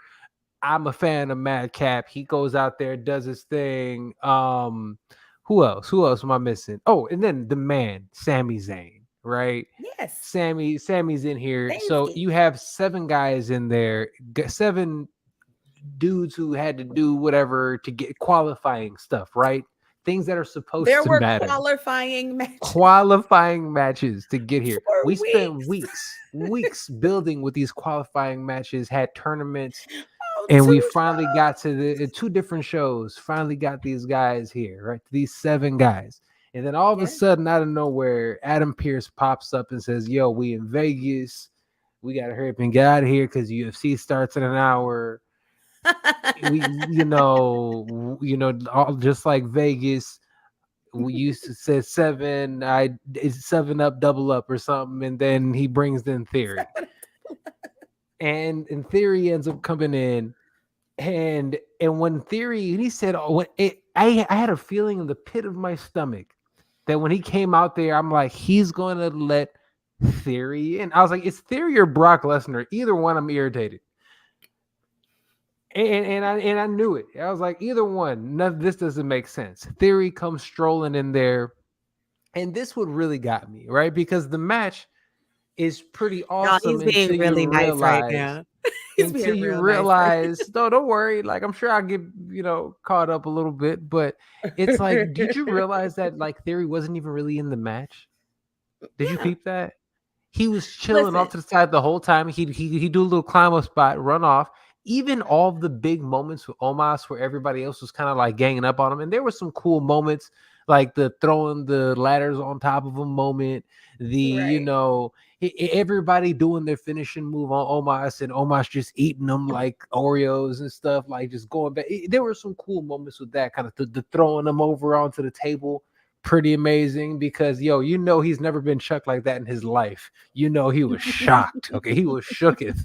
I'm a fan of Madcap. He goes out there, does his thing. Who else? Who else am I missing? Oh, and then the man, Sami Zayn, right? Yes. Sammy's in here. Thank So you. you have 7 guys in there, 7 dudes who had to do whatever to get qualifying stuff, right? Things that are supposed There to were matter. qualifying Matches to get here. We spent weeks building with these qualifying matches, had tournaments, and we finally got to the 2 different shows. Finally got these guys here, right? These 7 guys. And then all of a sudden, out of nowhere, Adam Pearce pops up and says, "Yo, we in Vegas. We gotta hurry up and get out of here because UFC starts in an hour." we, all, just like Vegas, we used to say 7. It's 7 up, double up, or something, and then he brings in Theory, and in Theory ends up coming in, and when Theory, and he said, I had a feeling in the pit of my stomach that when he came out there, I'm like, he's gonna let Theory in. I was like, it's Theory or Brock Lesnar. Either one, I'm irritated. And I knew it. I was like, either one. This doesn't make sense. Theory comes strolling in there, and this would really got me, right? Because the match is pretty awesome until you realize. Right now. Until you realize, don't worry. Like, I'm sure I'll get caught up a little bit, but it's like, did you realize that like Theory wasn't even really in the match? Did you peep that? He was chilling off to the side the whole time. He do a little climb up spot, run off. Even all the big moments with Omos where everybody else was kind of like ganging up on him. And there were some cool moments, like the throwing the ladders on top of him moment, everybody doing their finishing move on Omos, and Omos just eating them like Oreos and stuff, like just going back. There were some cool moments with that kind of the throwing them over onto the table. Pretty amazing, because he's never been chucked like that in his life. He was shocked. Okay, he was shooketh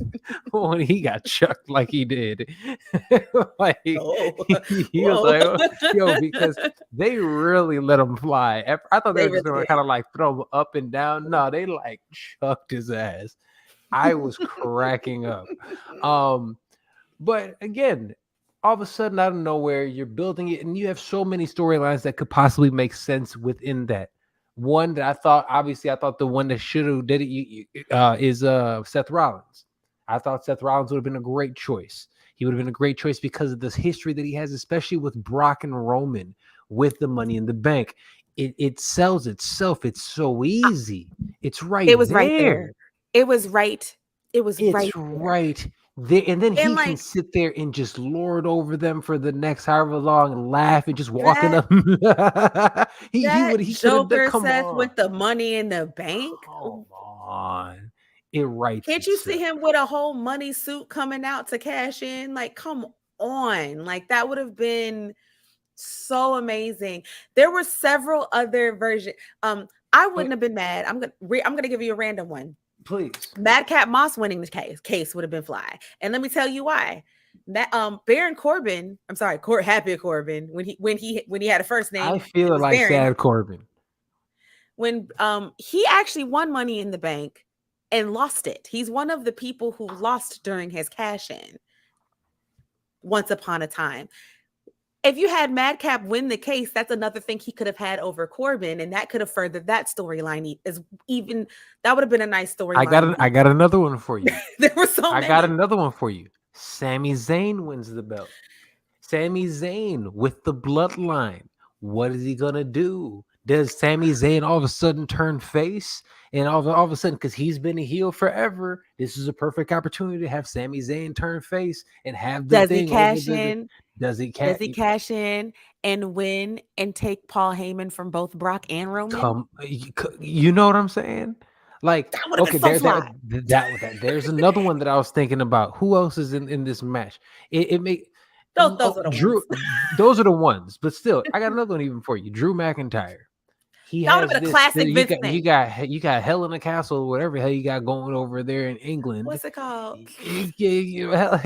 when he got chucked like he did. Like he was like, because they really let him fly. I thought they were just gonna kind of like throw him up and down. No, they like chucked his ass. I was cracking up. But again, all of a sudden, out of nowhere, you're building it, and you have so many storylines that could possibly make sense within that. One that I thought the one that should have did it is Seth Rollins. I thought Seth Rollins would have been a great choice. He would have been a great choice because of this history that he has, especially with Brock and Roman, with the Money in the Bank. It sells itself. It's so easy. It's right. It was there. right there. It was right. It's right there. And then he can sit there and just lord over them for the next however long and laugh and just walking up. he Joker Seth with the Money in the Bank. Come on. It writes. Can't you see him with a whole money suit coming out to cash in? Like, come on. Like, that would have been so amazing. There were several other versions. I wouldn't have been mad. I'm gonna give you a random one. Please. Madcap Moss winning the case would have been fly. And let me tell you why. That Baron Corbin, I'm sorry, Happy Corbin, when he had a first name. I feel it like Baron. Sad Corbin. When he actually won Money in the Bank and lost it. He's one of the people who lost during his cash-in once upon a time. If you had Madcap win the case, that's another thing he could have had over Corbin, and that could have furthered that storyline. That would have been a nice storyline. I got another one for you. There were so many. I got another one for you. Sami Zayn wins the belt. Sami Zayn with the bloodline. What is he gonna do? Does Sami Zayn all of a sudden turn face? And all of a sudden, because he's been a heel forever, this is a perfect opportunity to have Sami Zayn turn face and have the thing. Does he cash in and win and take Paul Heyman from both Brock and Roman? You know what I'm saying? Like, okay, there's another one that I was thinking about. Who else is in this match? Those are the Drew. Ones. Those are the ones. But still, I got another one even for you. Drew McIntyre. he That would have has been a this. classic You Vince got thing. Hell in a Castle, whatever hell you got going over there in England. What's it called? Hell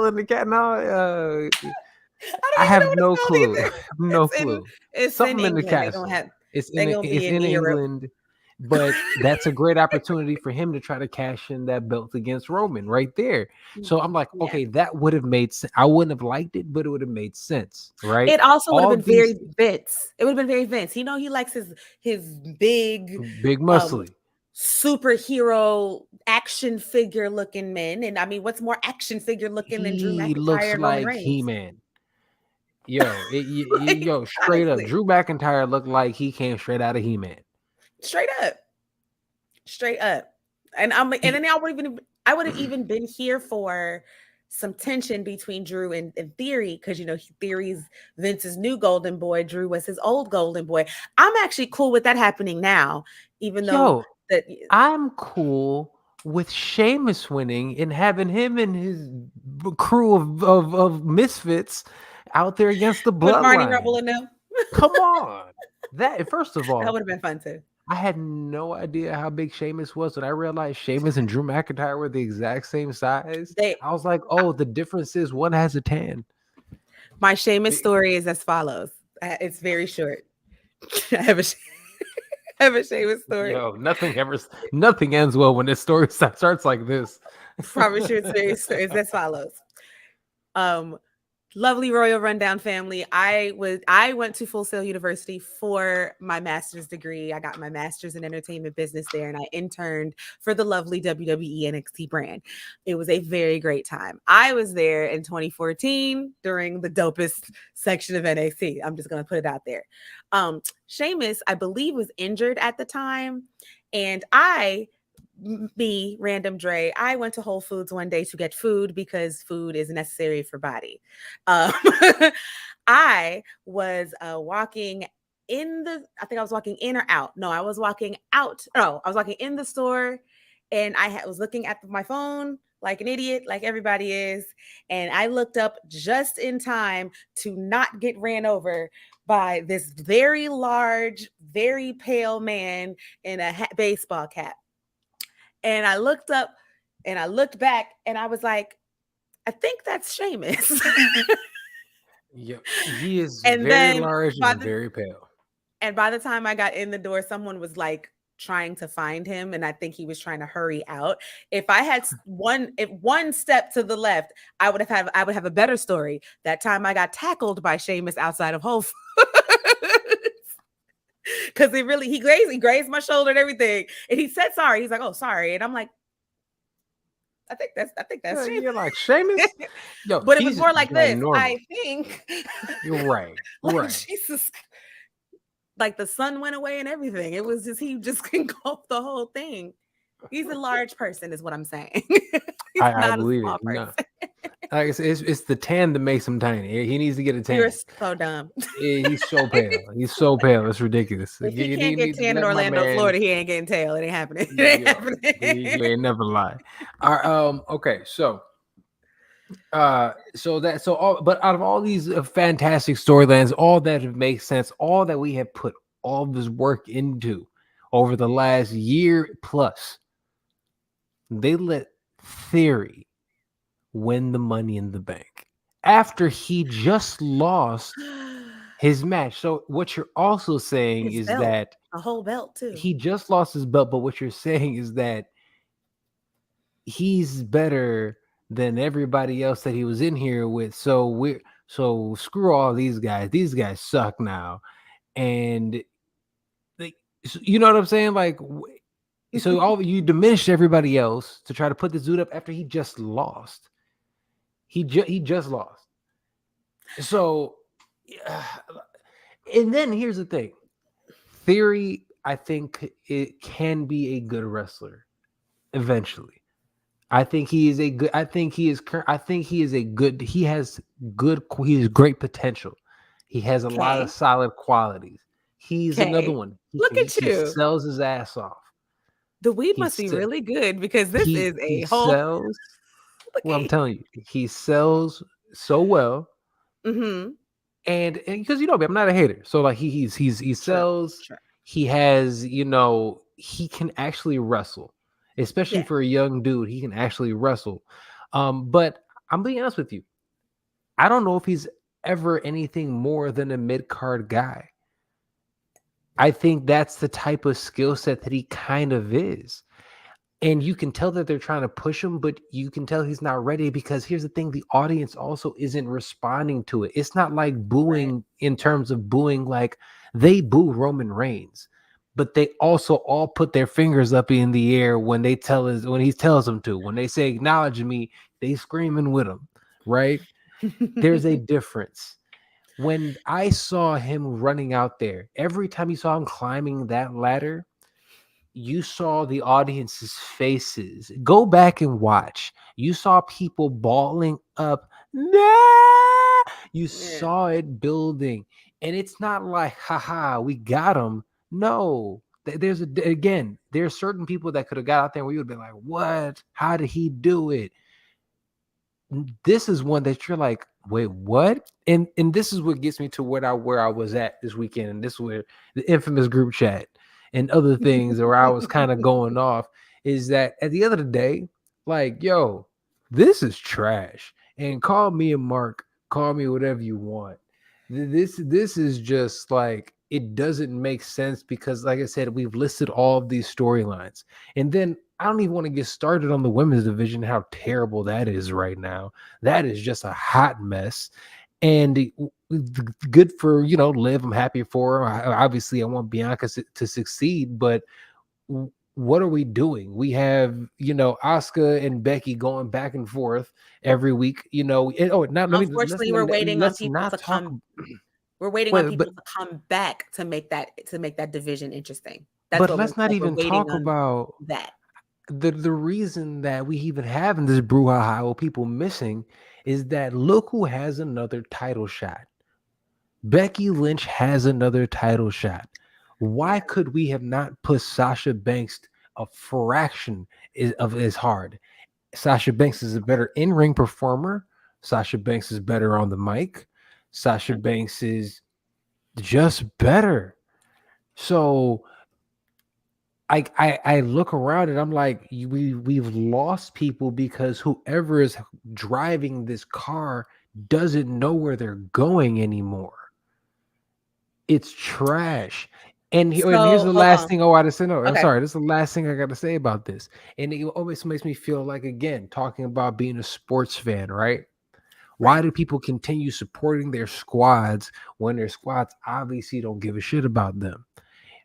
in the Cat. No, I I don't even have know what no it's called clue. either. No clue. It's in Something in the England. They're gonna castle. have they're gonna It's be in in Europe. England, but that's a great opportunity for him to try to cash in that belt against Roman right there. So I'm like, Yeah. okay, that would have made sense. I wouldn't have liked it, but it would have made sense, right? It also would have All been these very Vince. It would have been very Vince. You know, he likes his big big um muscly. superhero action figure looking men. And I mean, what's more action figure looking than Drew He McIntyre looks and Roman like Reigns? He-Man. Like, Straight up, honestly, Drew McIntyre looked like he came straight out of He-Man. straight up. Straight up. And then I would have even been here for some tension between Drew and Theory, because you know Theory's Vince's new golden boy, Drew was his old golden boy. I'm actually cool with that happening now, even though Yo, that I'm cool with Sheamus winning and having him and his crew of misfits out there against the put Barney Rubble bloodline. in them. Come on. That first of That all, would have been fun too. I had no idea how big Sheamus was, and I realized Sheamus and Drew McIntyre were the exact same size. I was like, oh, the difference is one has a tan. My Sheamus story is as follows. It's very short. I have a Sheamus story. Yo, nothing ends well when this story starts like this. Probably sure it's as follows. Lovely Royal Rundown family. I went to Full Sail University for my master's degree. I got my master's in entertainment business there, and I interned for the lovely WWE NXT brand. It was a very great time. I was there in 2014 during the dopest section of NXT. I'm just gonna put it out there. Sheamus, I believe, was injured at the time, and me, Random Dre, I went to Whole Foods one day to get food because food is necessary for body. I was walking I think I was walking in or out. No, I was walking out. No, I was walking in the store, and I was looking at my phone like an idiot, like everybody is. And I looked up just in time to not get ran over by this very large, very pale man in a baseball cap. And I looked up and I looked back and I was like, I think that's Sheamus. Yeah, he is and very large and very pale. And by the time I got in the door, someone was like trying to find him, and I think he was trying to hurry out. If I had one step to the left, I would have a better story. That time I got tackled by Sheamus outside of Whole Foods. Because he grazed my shoulder and everything. And he said sorry. He's like, oh, sorry. And I'm like, I think that's Sheamus. You're like, Sheamus? Yo, but it was more like this. Normal. I think You're right. like, right. Jesus. Like the sun went away and everything. It was he just engulfed the whole thing. He's a large person, is what I'm saying. I believe it. No. It's the tan that makes him tiny. He needs to get a tan. You're so dumb. He's so pale. He's so pale. It's ridiculous. If he can't get tan in Orlando, Florida, he ain't getting tail. It ain't happening. It ain't happening. You ain't never lie. Okay, so but out of all these fantastic storylines, all that makes sense, all that we have put all this work into over the last year plus, they let Theory win the Money in the Bank after he just lost his match. So what you're also saying is that a whole belt too. He just lost his belt, but what you're saying is that he's better than everybody else that he was in here with. So screw all these guys. These guys suck now. And you know what I'm saying? Like, so you diminished everybody else to try to put this dude up after he just lost. He just lost. So, and then here's the thing. Theory, I think it can be a good wrestler eventually. He has great potential. He has a lot of solid qualities. He's another one. He sells his ass off. The weed must be really good because this is a whole. Sells, well, I'm telling you, he sells so well. Mm-hmm. And because you know me, I'm not a hater. So like he sells. Sure. he has, he can actually wrestle, especially Yeah. for a young dude. He can actually wrestle. But I'm being honest with you. I don't know if he's ever anything more than a mid card guy. I think that's the type of skill set that he kind of is. And you can tell that they're trying to push him, but you can tell he's not ready because here's the thing, the audience also isn't responding to it. It's not like Right. booing in terms of booing, like they boo Roman Reigns, but they also all put their fingers up in the air when when he tells them to. When they say acknowledge me, they screaming with him, right? There's a difference. When I saw him running out there, every time you saw him climbing that ladder, you saw the audience's faces. Go back and watch. You saw people bawling up. Nah! You Yeah. saw it building. And it's not like, haha, we got him. No. Again, there's certain people that could have got out there where you would be like, what? How did he do it? This is one that you're like, wait, what? And this is what gets me to where I was at this weekend, and this is where the infamous group chat and other things where I was kind of going off is that at the end of the day, like, yo, this is trash. And call me a Mark, call me whatever you want. This is just like it doesn't make sense because, like I said, we've listed all of these storylines, and then I don't even want to get started on the women's division, how terrible that is right now. That is just a hot mess. And good for, Liv. I'm happy for her. Obviously, I want Bianca to succeed, but what are we doing? We have, Asuka and Becky going back and forth every week, now Unfortunately, we're waiting on let's people not to talk. come. We're waiting on Wait, people to come back to make that division interesting. That's but what let's not we're even waiting talk on about that. the reason that we even have in this brouhaha with people missing is that look who has another title shot. Becky Lynch has another title shot. Why Yeah. could we have not put Sasha Banks a fraction of as hard? Sasha Banks is a better in-ring performer. Sasha Banks is better on the mic. Sasha Banks is just better. So I look around and I'm like, we've lost people because whoever is driving this car doesn't know where they're going anymore. It's trash. And here's So the hold last on. thing. Oh, I just said no. I'm Okay. sorry. This is the last thing I got to say about this. And it always makes me feel like, again, talking about being a sports fan, right? Why Right. do people continue supporting their squads when their squads obviously don't give a shit about them?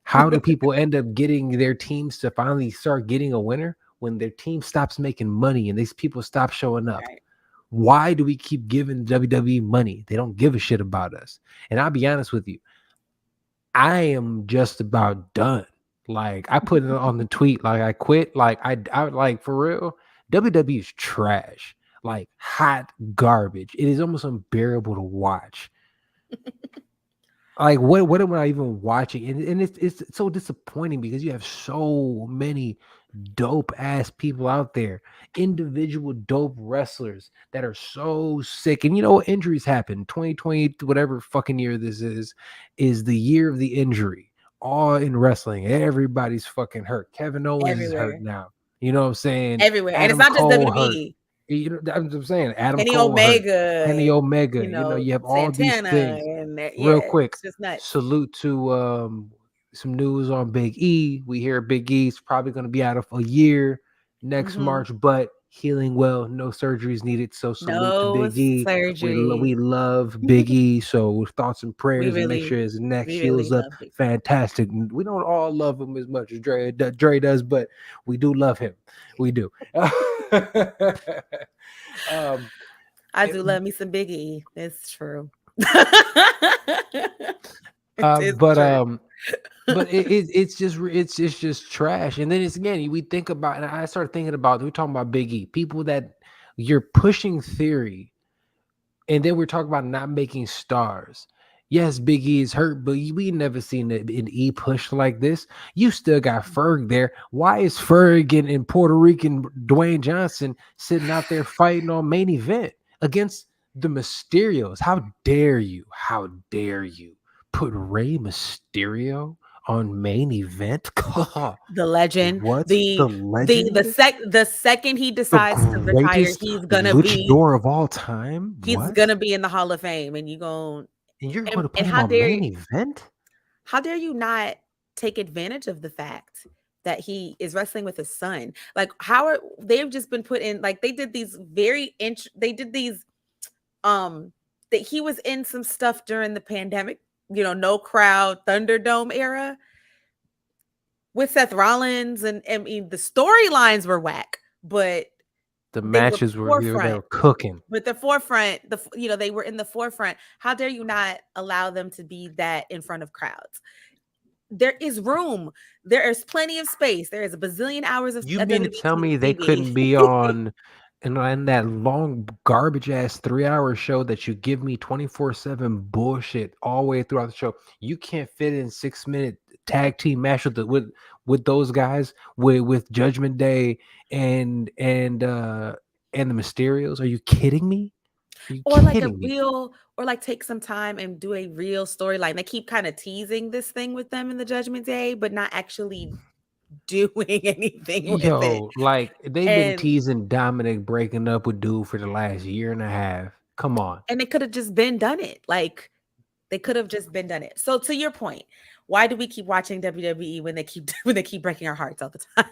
How do people end up getting their teams to finally start getting a winner when their team stops making money and these people stop showing up? Right. Why do we keep giving WWE money? They don't give a shit about us. And I'll be honest with you, I am just about done. Like I put it on the tweet, like I quit. Like I like for real. WWE is trash, like hot garbage. It is almost unbearable to watch. Like what am I even watching? And it's so disappointing because you have so many dope ass people out there, individual dope wrestlers that are so sick. And injuries happen. 2020, whatever fucking year this is the year of the injury. All in wrestling, everybody's fucking hurt. Kevin Owens is hurt Everywhere. now. You know what I'm saying? Everywhere. And it's Adam not just Cole hurt. WWE. That's what I'm saying. Adam Kenny Cole hurt. Omega, Kenny Omega. You have all these Santana, things. and Real yeah, quick, it's just nuts. salute to some news on Big E. We hear Big E's probably going to be out of a year next Hmm. March, but healing well, no surgeries needed. So salute to No Big E. surgery. We love Big E. So thoughts and We prayers and make really, sure his neck we really heals up love Big E. fantastic. We don't all love him as much as Dre does, but we do love him. We do. I do love me some Big E. It's true. It Uh, is but true. um, but it's just trash. And then it's again, we think about, and I started thinking about, we're talking about Big E, people that you're pushing theory, and then we're talking about not making stars. Yes, Big E is hurt, but we never seen an E push like this. You still got Ferg there. Why is Ferg and Puerto Rican Dwayne Johnson sitting out there fighting on main event against the Mysterios? How dare you? How dare you put Rey Mysterio on main event. The legend, What? the The legend? the second he The decides to retire, greatest luchador of all time? he's What? gonna be in the Hall of Fame, and And you're going to put and him on main event? how dare you not take advantage of the fact that he is wrestling with his son? Like, they've just been put in, like, they did these that he was in some stuff during the pandemic, no crowd Thunderdome era with Seth Rollins, and I mean the storylines were whack, but The they were matches were they forefront. were cooking. But the forefront, they were in the forefront. How dare you not allow them to be that in front of crowds? There is room. There is plenty of space. There is a bazillion hours of You mean to tell me they TV. couldn't be on in that long garbage ass 3-hour show that you give me 24/7 bullshit all the way throughout the show? You can't fit in 6-minute tag team match with those guys with Judgment Day and the Mysterios? Are you kidding me? Are you Or like kidding me? or like take some time and do a real storyline. They keep kind of teasing this thing with them in the Judgment Day, but not actually doing anything with it. Yo, like they've been And teasing Dominic breaking up with dude for the last year and a half. Come on. and they could have just been done it. Like, they could have just been done it. So to your point, why do we keep watching WWE when they keep breaking our hearts all the time?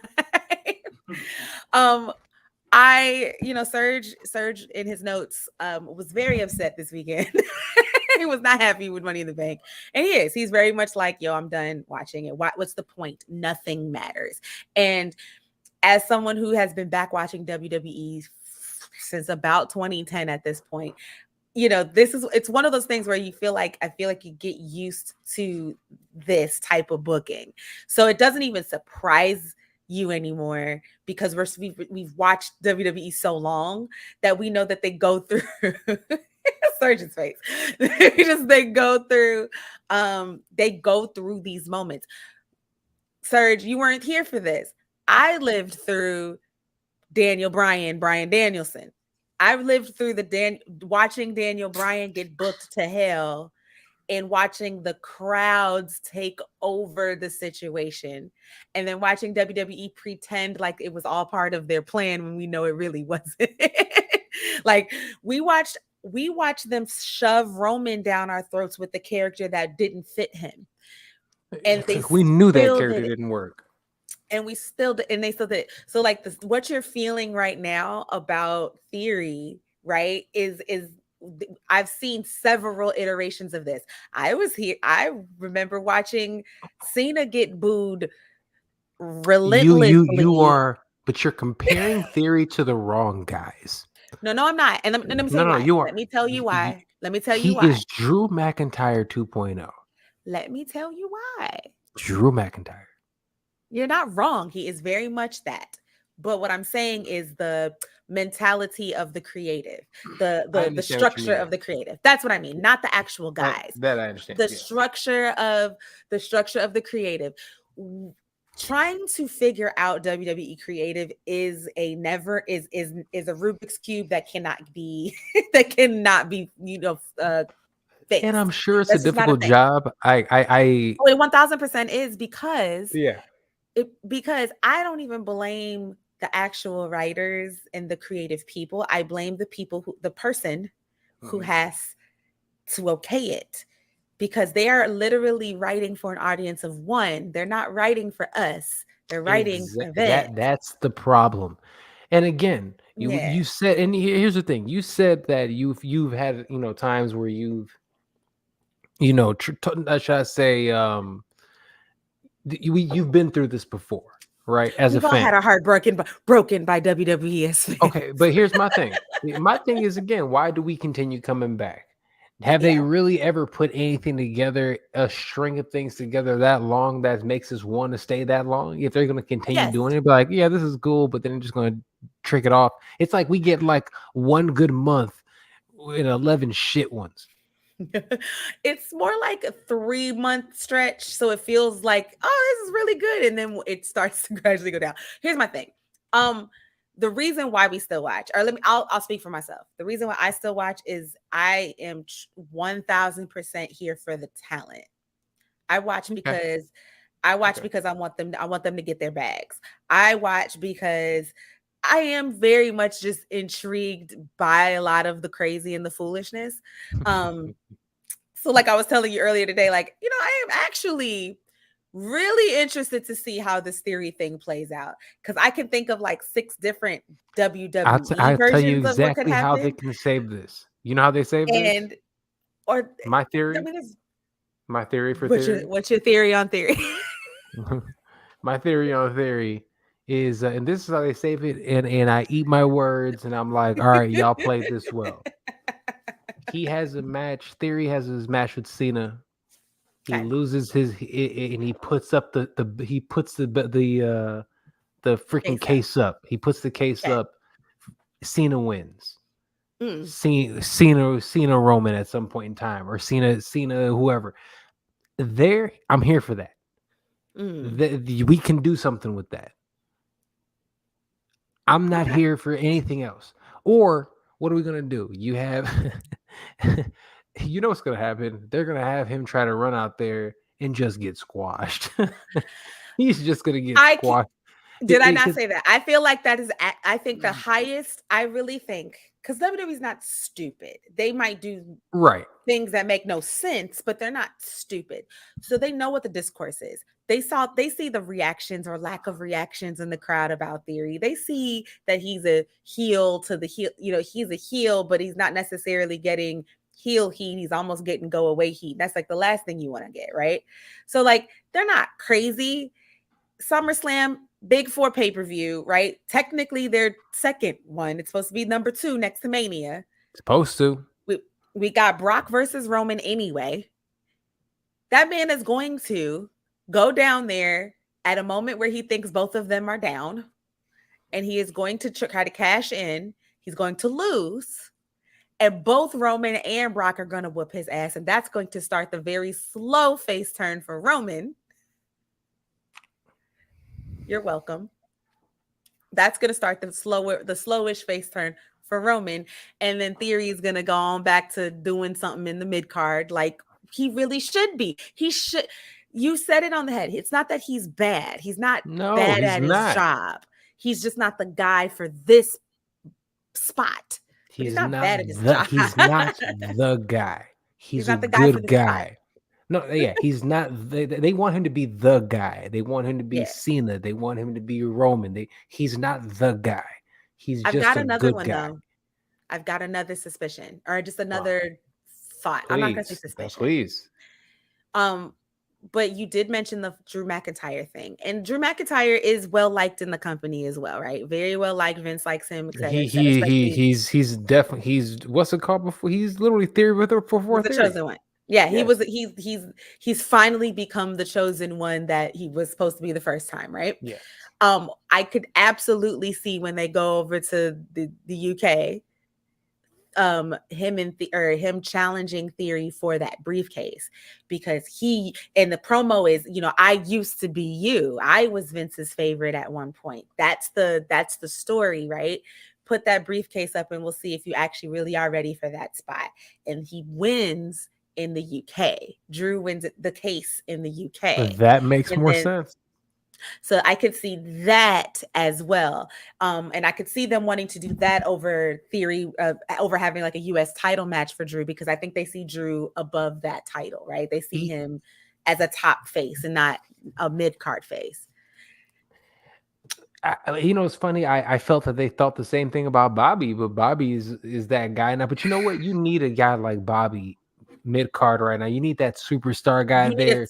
Serge in his notes was very upset this weekend. He was not happy with Money in the Bank, and he's very much like, yo, I'm done watching it. What's the point? Nothing matters. And as someone who has been back watching WWE since about 2010 at this point, it's one of those things where I feel like you get used to this type of booking, so it doesn't even surprise you anymore, because we've watched WWE so long that we know that they go through Surgeon's face. They go through these moments. Serge, you weren't here for this. I lived through Brian Danielson. I lived through watching Daniel Bryan get booked to hell and watching the crowds take over the situation, and then watching WWE pretend like it was all part of their plan when we know it really wasn't. Like, we watched them shove Roman down our throats with the character that didn't fit him, and we knew that character didn't work. And they still did. So like what you're feeling right now about Theory, right, is I've seen several iterations of this. I was here. I remember watching Cena get booed relentlessly. You are, but you're comparing Theory to the wrong guys. No, I'm not. And let me tell you why. You are. Let me tell you why. He is Drew McIntyre 2.0. Let me tell you why. Drew McIntyre. You're not wrong. He is very much that. But what I'm saying is the mentality of the creative, the structure of the creative. That's what I mean, not the actual guys. That I understand. The structure of the creative. Trying to figure out WWE creative is a Rubik's cube that cannot be fixed. And I'm sure it's a difficult job. It 1000% is, because because I don't even blame the actual writers and the creative people. I blame the person who has to okay it, because they are literally writing for an audience of one. They're not writing for us. They're writing for them. That's the problem. And again, you said, and here's the thing: you said that you've had times where you've should I say you've been through this before, right? As We've a all fan, had our heart broken by WWE as fans. Okay, but here's my thing. My thing is, again, why do we continue coming back? Have they really ever put anything together, a string of things together that long that makes us want to stay that long? If they're going to continue doing it, be like, yeah, this is cool, but then they're just going to trick it off. It's like we get like one good month and 11 shit ones. It's more like a 3-month stretch, so it feels like, oh, this is really good, and then it starts to gradually go down. Here's my thing. The reason why we still watch, or I'll speak for myself. The reason why I still watch is I am 1000% here for the talent. I watch because I watch because I want them to get their bags. I watch because I am very much just intrigued by a lot of the crazy and the foolishness. So like I was telling you earlier today, like, I am actually really interested to see how this theory thing plays out, because I can think of like 6 different WWE I'll tell you versions of what could exactly how they happen. can save this. You know how they save this? And or My I theory, mean, it's, my theory for theory. what's your theory on theory? My theory on theory is, and this is how they save it. And I eat my words, and I'm like, all right, y'all played this well. He has a match. Theory has his match with Cena. He Okay. loses and he puts up the freaking Case up. case up. He puts the case Okay. up. Cena wins. Mm. Cena Roman at some point in time, or Cena whoever. I'm here for that. We can do something with that. I'm not here for anything else. Or what are we gonna do? You have, you know what's gonna happen? They're gonna have him try to run out there and just get squashed. He's just gonna get squashed. Did I not say that? I feel like that is, I think the highest, I really think, because WWE's not stupid. They might do things that make no sense, but they're not stupid. So they know what the discourse is. They see the reactions or lack of reactions in the crowd about theory. They see that he's a heel to the heel, he's a heel, but he's not necessarily getting heel heat. He's almost getting go away heat. That's like the last thing you want to get, right? So like, they're not crazy. SummerSlam, Big 4 pay-per-view, right? Technically, their second one. It's supposed to be number 2 next to Mania. Supposed to. We got Brock versus Roman anyway. That man is going to go down there at a moment where he thinks both of them are down, and he is going to try to cash in. He's going to lose, and both Roman and Brock are going to whoop his ass, and that's going to start the very slow face turn for Roman. You're welcome. That's going to start the slowish face turn for Roman. And then Theory is going to go on back to doing something in the mid card like he really should be. You said it on the head. It's not that he's bad. He's not bad at his job. He's just not the guy for this spot. He's not bad at his job. He's not the guy. He's not the guy for the guy. Spot. No, yeah, he's not. They want him to be the guy. They want him to be Cena. They want him to be Roman. He's not the guy. He's just a good guy. Though. I've got another suspicion, or just another thought. Please, I'm not going to say suspicion. Please. But you did mention the Drew McIntyre thing, and Drew McIntyre is well liked in the company as well, right? Very well liked. Vince likes him, etc. He's definitely what's it called before? He's literally Theory with her for the chosen one. Yeah, he's finally become the chosen one that he was supposed to be the first time, right? Yeah. I could absolutely see when they go over to the UK, him challenging Theory for that briefcase, because he, and the promo is, I used to be you. I was Vince's favorite at one point. That's the story, right? Put that briefcase up and we'll see if you actually really are ready for that spot. And he wins in the UK. Drew wins the case in the UK. That makes more sense. So I could see that as well. And I could see them wanting to do that over Theory, over having like a US title match for Drew, because I think they see Drew above that title, right? They see him as a top face and not a mid-card face. It's funny. I felt that they thought the same thing about Bobby, but Bobby is that guy now. But you know what? You need a guy like Bobby mid-card right now. You need that superstar guy there.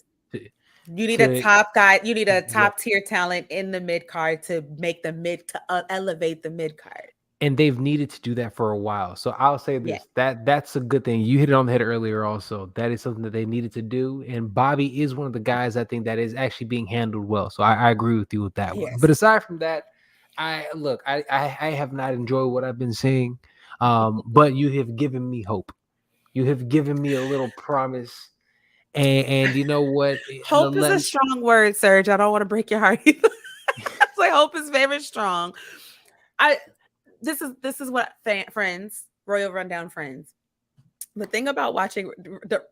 You need a top guy. You need a top tier talent in the mid card to make the elevate the mid card. And they've needed to do that for a while. So I'll say this: that's a good thing. You hit it on the head earlier. Also, that is something that they needed to do. And Bobby is one of the guys I think that is actually being handled well. So I agree with you with that one. But aside from that, I have not enjoyed what I've been seeing. But you have given me hope. You have given me a little promise. And you know what? Hope is a strong word, Serge. I don't want to break your heart either. It's like hope is very strong. This is what friends, Royal Rundown friends. The thing about watching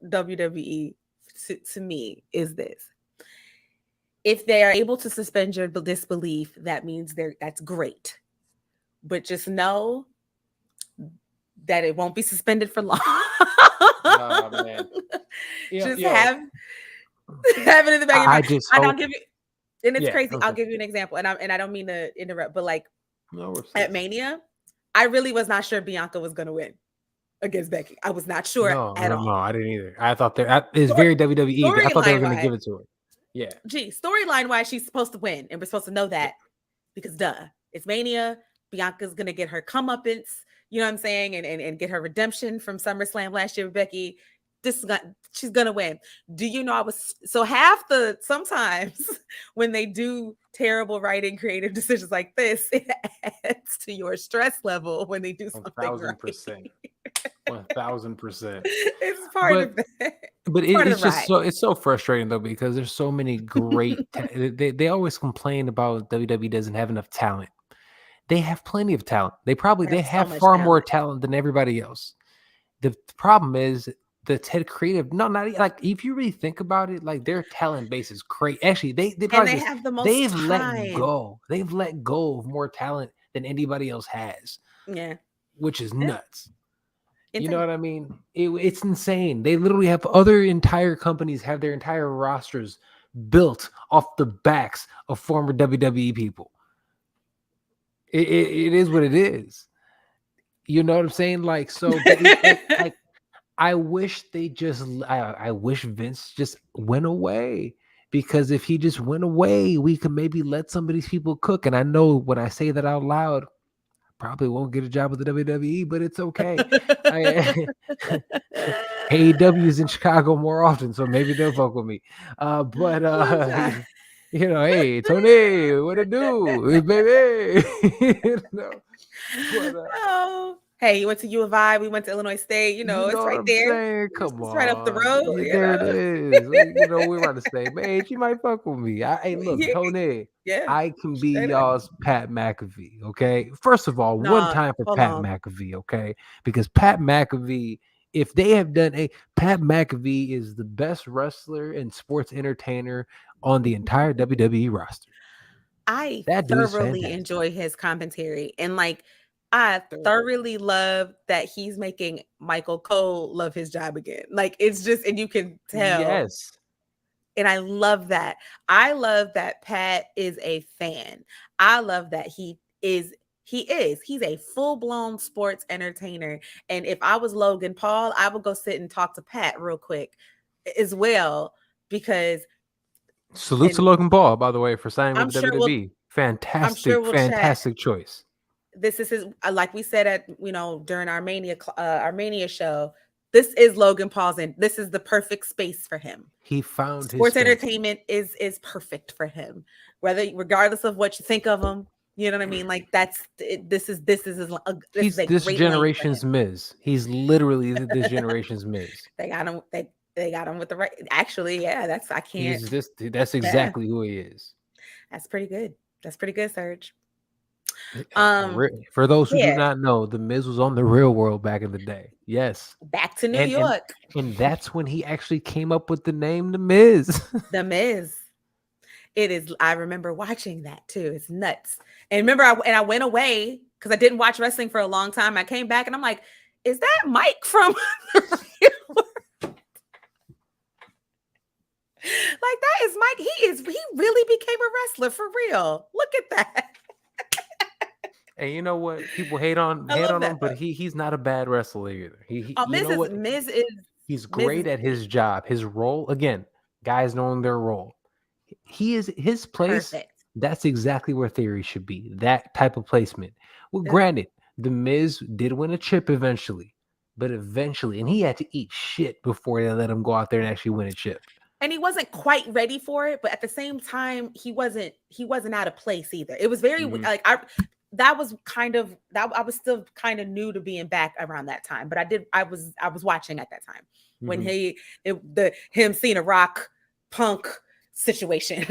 WWE to me is this. if they are able to suspend your disbelief, that means that's great. But just know that it won't be suspended for long. Oh man. Just have it in the back of your mind. And I'll give you, and it's crazy. I'll give you an example. And I don't mean to interrupt, but like at Mania, I really was not sure Bianca was gonna win against Becky. I was not sure at all. No, I didn't either. I thought it's very WWE. I thought they were gonna give it to her. Yeah. Storyline wise, she's supposed to win, and we're supposed to know that because it's Mania. Bianca's gonna get her comeuppance, you know what I'm saying, and get her redemption from SummerSlam last year with Becky. She's gonna win. Do you know sometimes when they do terrible writing, creative decisions like this, it adds to your stress level when they do something 1,000%. 1,000%. It's part of that. But it's just it's so frustrating though, because there's so many great they always complain about WWE doesn't have enough talent. They have plenty of talent. They have far more talent than everybody else. The problem is the creative. No, not like if you really think about it, like their talent base is great. Actually, they have the most. They've let go. They've let go of more talent than anybody else has. Yeah, which is nuts. You know what I mean? It's insane. They literally have other entire companies have their entire rosters built off the backs of former WWE people. It is what it is. You know what I'm saying? Like, so like I wish I wish Vince just went away, because if he just went away, we could maybe let some of these people cook. And I know when I say that out loud, probably won't get a job with the WWE, but it's okay. AEW is in Chicago more often, so maybe they'll fuck with me. You know, hey, Tony, what it do, baby? Hey, you went to U of I, we went to Illinois State, it's right there. Come on. It's right up the road. There it is. We're around the same age. You might fuck with me. Hey, look, Tony, I can be y'all's Pat McAfee, okay? First of all, one time for Pat McAfee, okay? Because Pat McAfee, if they have done Pat McAfee is the best wrestler and sports entertainer on the entire WWE roster. I thoroughly enjoy his commentary, and like I thoroughly love that he's making Michael Cole love his job again. Like it's just, and you can tell. Yes. And I love that. I love that Pat is a fan. I love that he's a full-blown sports entertainer. And if I was Logan Paul, I would go sit and talk to Pat real quick as well, because salute to Logan Paul, by the way, for signing with WWE. Fantastic choice. This is his, like we said at during our Mania show. This is Logan Paul's, and this is the perfect space for him. He found sports entertainment is perfect for him, regardless of what you think of him. You know what I mean? Like this is this generation's Miz. He's literally this generation's Miz. They got him. They got him with the right. Actually, yeah, that's exactly who he is. That's pretty good. That's pretty good, Serge. For those who do not know, the Miz was on the Real World back in the day. Yes, back to New York, and that's when he actually came up with the name The Miz. The Miz. It is. I remember watching that too. It's nuts. And remember, I went away because I didn't watch wrestling for a long time. I came back and I'm like, is that Mike from the Real World? Like that is Mike. He really became a wrestler for real. Look at that. And you know what? People hate on him, but he's not a bad wrestler either. He's great at his job. His role, again, guys knowing their role. He is his place. Perfect. That's exactly where Theory should be. That type of placement. Well, granted, the Miz did win a chip eventually, and he had to eat shit before they let him go out there and actually win a chip. And he wasn't quite ready for it, but at the same time, he wasn't out of place either. It was very I was still kind of new to being back around that time, but I was watching at that time when him seeing a Rock Punk situation.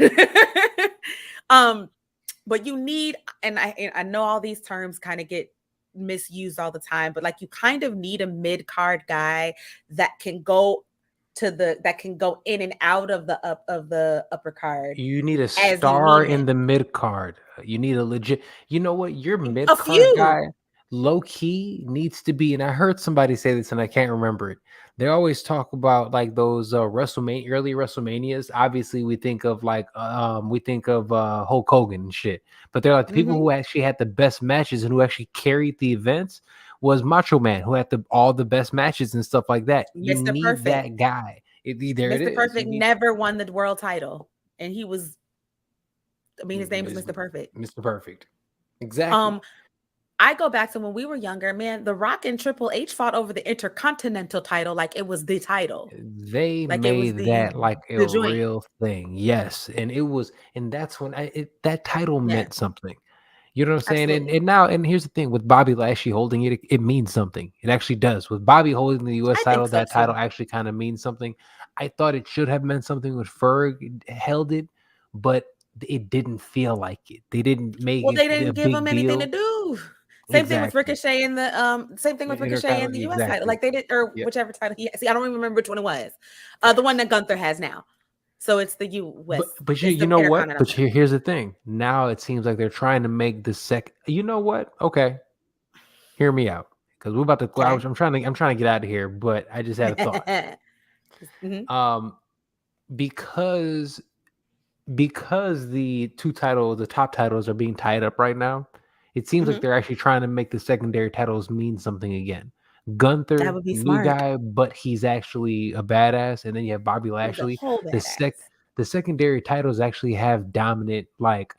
But you need, and I know all these terms kind of get misused all the time, but like you kind of need a mid-card guy that can go that can go in and out of the upper card. You need a As you star need in it. the mid card. You need a legit. You know what? Your mid A card few. guy, low key, needs to be. And I heard somebody say this, and I can't remember it. They always talk about like those WrestleMania, early WrestleManias. Obviously, we think of Hulk Hogan and shit. But they're like the people Mm-hmm. who actually had the best matches and who actually carried the events was Macho Man, who had all the best matches and stuff like that. You Mr. need Perfect. that guy. There it Mr. is. You Perfect need never won the world title, and he was. I mean, his name was Ms. Mr. Perfect. Mr. Perfect. Exactly. I go back to when we were younger, man. The Rock and Triple H fought over the Intercontinental title like it was the title, They like it was made that like a the joint. real thing. Yes. And that's when that title Yeah, meant something. You know what I'm saying? And absolutely. and now and here's the thing with Bobby Lashley holding it, it means something. It actually does. With Bobby holding the US I think title, so that title too. actually kind of means something. I thought it should have meant something when Ferg held it, but it didn't feel like it. They didn't make Well, they it a didn't give him big anything to deal. do. Same thing with Exactly. Ricochet in the same thing with Ricochet in Intercontinental, the US title. exactly. Like they did, or Yep. whichever title he see, I don't even remember which one it was. The one Facts. that Gunther has now. So it's the US. But It's you the know what? Intercontinental But title. here's the thing. Now it seems like they're trying to make the second. You know what? Okay, hear me out because we're about to go. Okay. I'm trying to get out of here, but I just had a thought. Mhm, Um, because the the top titles are being tied up right now. It seems like mhm. they're actually trying to make the secondary titles mean something again. That Gunther, would be new smart. guy, but he's actually a badass, and then you have Bobby He's a Lashley. whole The sec badass. the secondary titles actually have dominant like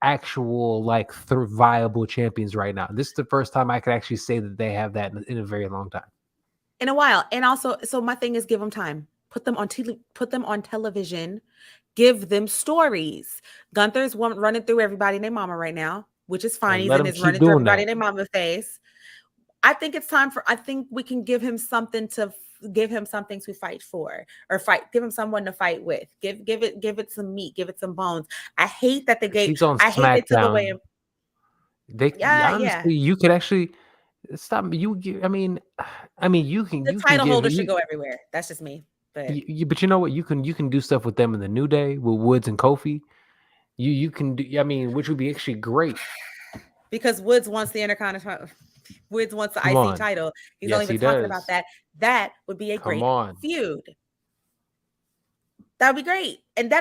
actual like viable champions right now. This is the first time I could actually say that they have that in a very long time. In a while. And also, so my thing is give them time. Put them on television. Give them stories. Gunther's running through everybody and their mama right now, which is fine. And He's let in them his keep running through doing everybody that. and their mama face. I think we can give him something to give him something to fight for or give him someone to fight with. Give it some meat, give it some bones. He's on I hate they took away. SmackDown. They Yeah, yeah. honestly, you could actually stop. I mean, The you can title give holder should you, go everywhere. That's just me. But but you know what? You can do stuff with them in the New Day with Woods and Kofi. You can do. I mean, which would be actually great. because Woods wants the Intercontinental, Woods wants the Come IC on. title. He's only Yes, been he talking about does. that. That would be a Come great on. feud. That would be great. And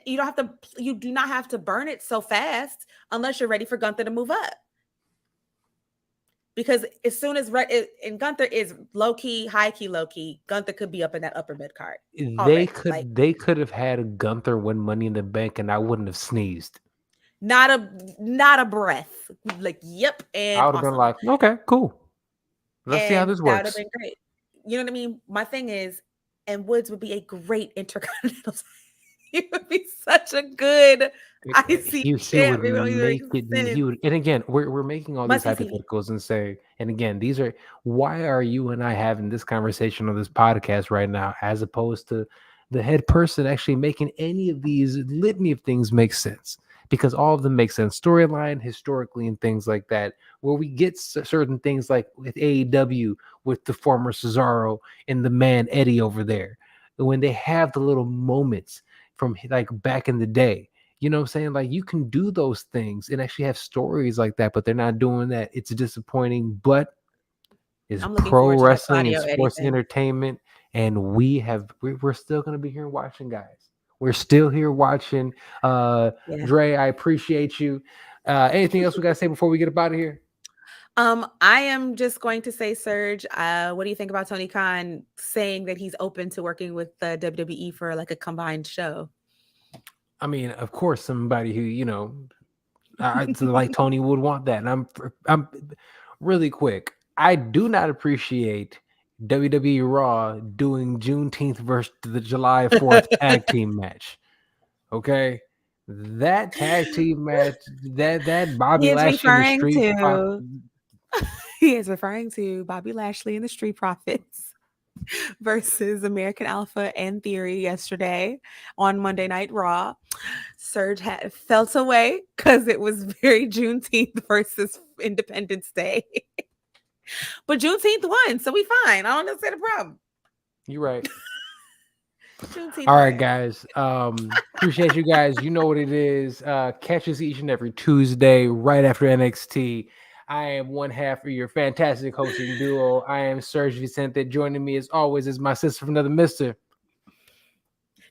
you don't have to, you do not have to burn it so fast unless you're ready for Gunther to move up. Because as soon as and Gunther is low key, high key, low key, Gunther could be up in that upper mid card already. Like They could have had Gunther win Money in the Bank, and I wouldn't have sneezed. not a breath. Like yep, I and would have been awesome. like, okay, cool. Let's see how And this that would have works. been great. You know what I mean? My thing is, and Woods would be a great intercontinental. He would be such a good IC He champ. would It don't even make make it. sense. He would, and again, we're making all these Must see. hypotheticals and say, and again, these are why are you and I having this conversation on this podcast right now, as opposed to the head person actually making any of these litany of things make sense, because all of them make sense storyline, historically, and things like that. Where we get certain things like with AEW with the former Cesaro and the man Eddie over there, when they have the little moments from like back in the day. You know what I'm saying? Like you can do those things and actually have stories like that, but they're not doing that. It's disappointing, but it's I'm looking pro forward to that wrestling and Claudio Eddie sports thing. entertainment. And we're still gonna be here watching, guys. We're still here watching. Yeah. Dre, I appreciate you. Anything else we gotta say before we get up out of here? I am just going to say, Serge, what do you think about Tony Khan saying that he's open to working with the WWE for like a combined show? I mean, of course, somebody who like Tony would want that. And I'm really quick. I do not appreciate WWE Raw doing Juneteenth versus the July 4th tag team match. Okay, that tag team match, that He Bobby is Lashley in the referring Street to he is referring to Bobby Lashley and the Street Profits versus American Alpha and Theory yesterday on Monday Night Raw. Serge had felt away because it was very Juneteenth versus Independence Day. But Juneteenth won, so we fine. I don't understand the problem. You're right. Juneteenth All right, fire. guys. Appreciate you guys. You know what it is. Catch us each and every Tuesday right after NXT. I am one half of your fantastic hosting duo. I am Serge Vicente. Joining me as always is my sister from another mister.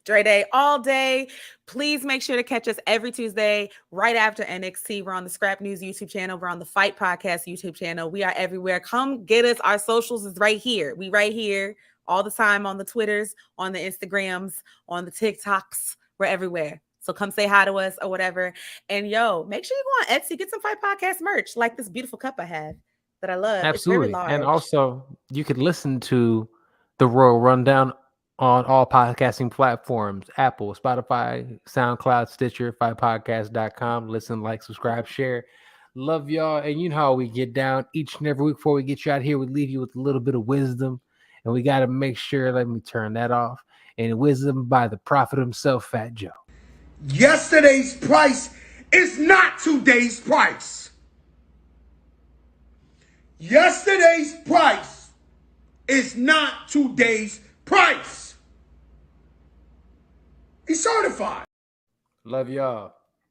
Dre Day all day. Please make sure to catch us every Tuesday right after NXT. We're on the Scrap News YouTube channel. We're on the Fight Podcast YouTube channel. We are everywhere. Come get us. Our socials is right here. We right here all the time on the Twitters, on the Instagrams, on the TikToks. We're everywhere. So come say hi to us or whatever. And yo, make sure you go on Etsy, get some Fight Podcast merch, like this beautiful cup I have that I love. It's very Absolutely. large. And also, you could listen to the Royal Rundown on all podcasting platforms: Apple, Spotify, SoundCloud, Stitcher, fightpodcast.com. Listen, like, subscribe, share. Love y'all. And you know how we get down each and every week before we get you out here. We leave you with a little bit of wisdom. And we got to make sure, let me turn that off. And wisdom by the prophet himself, Fat Joe. Yesterday's price is not today's price. Yesterday's price is not today's price. He's certified. Love y'all.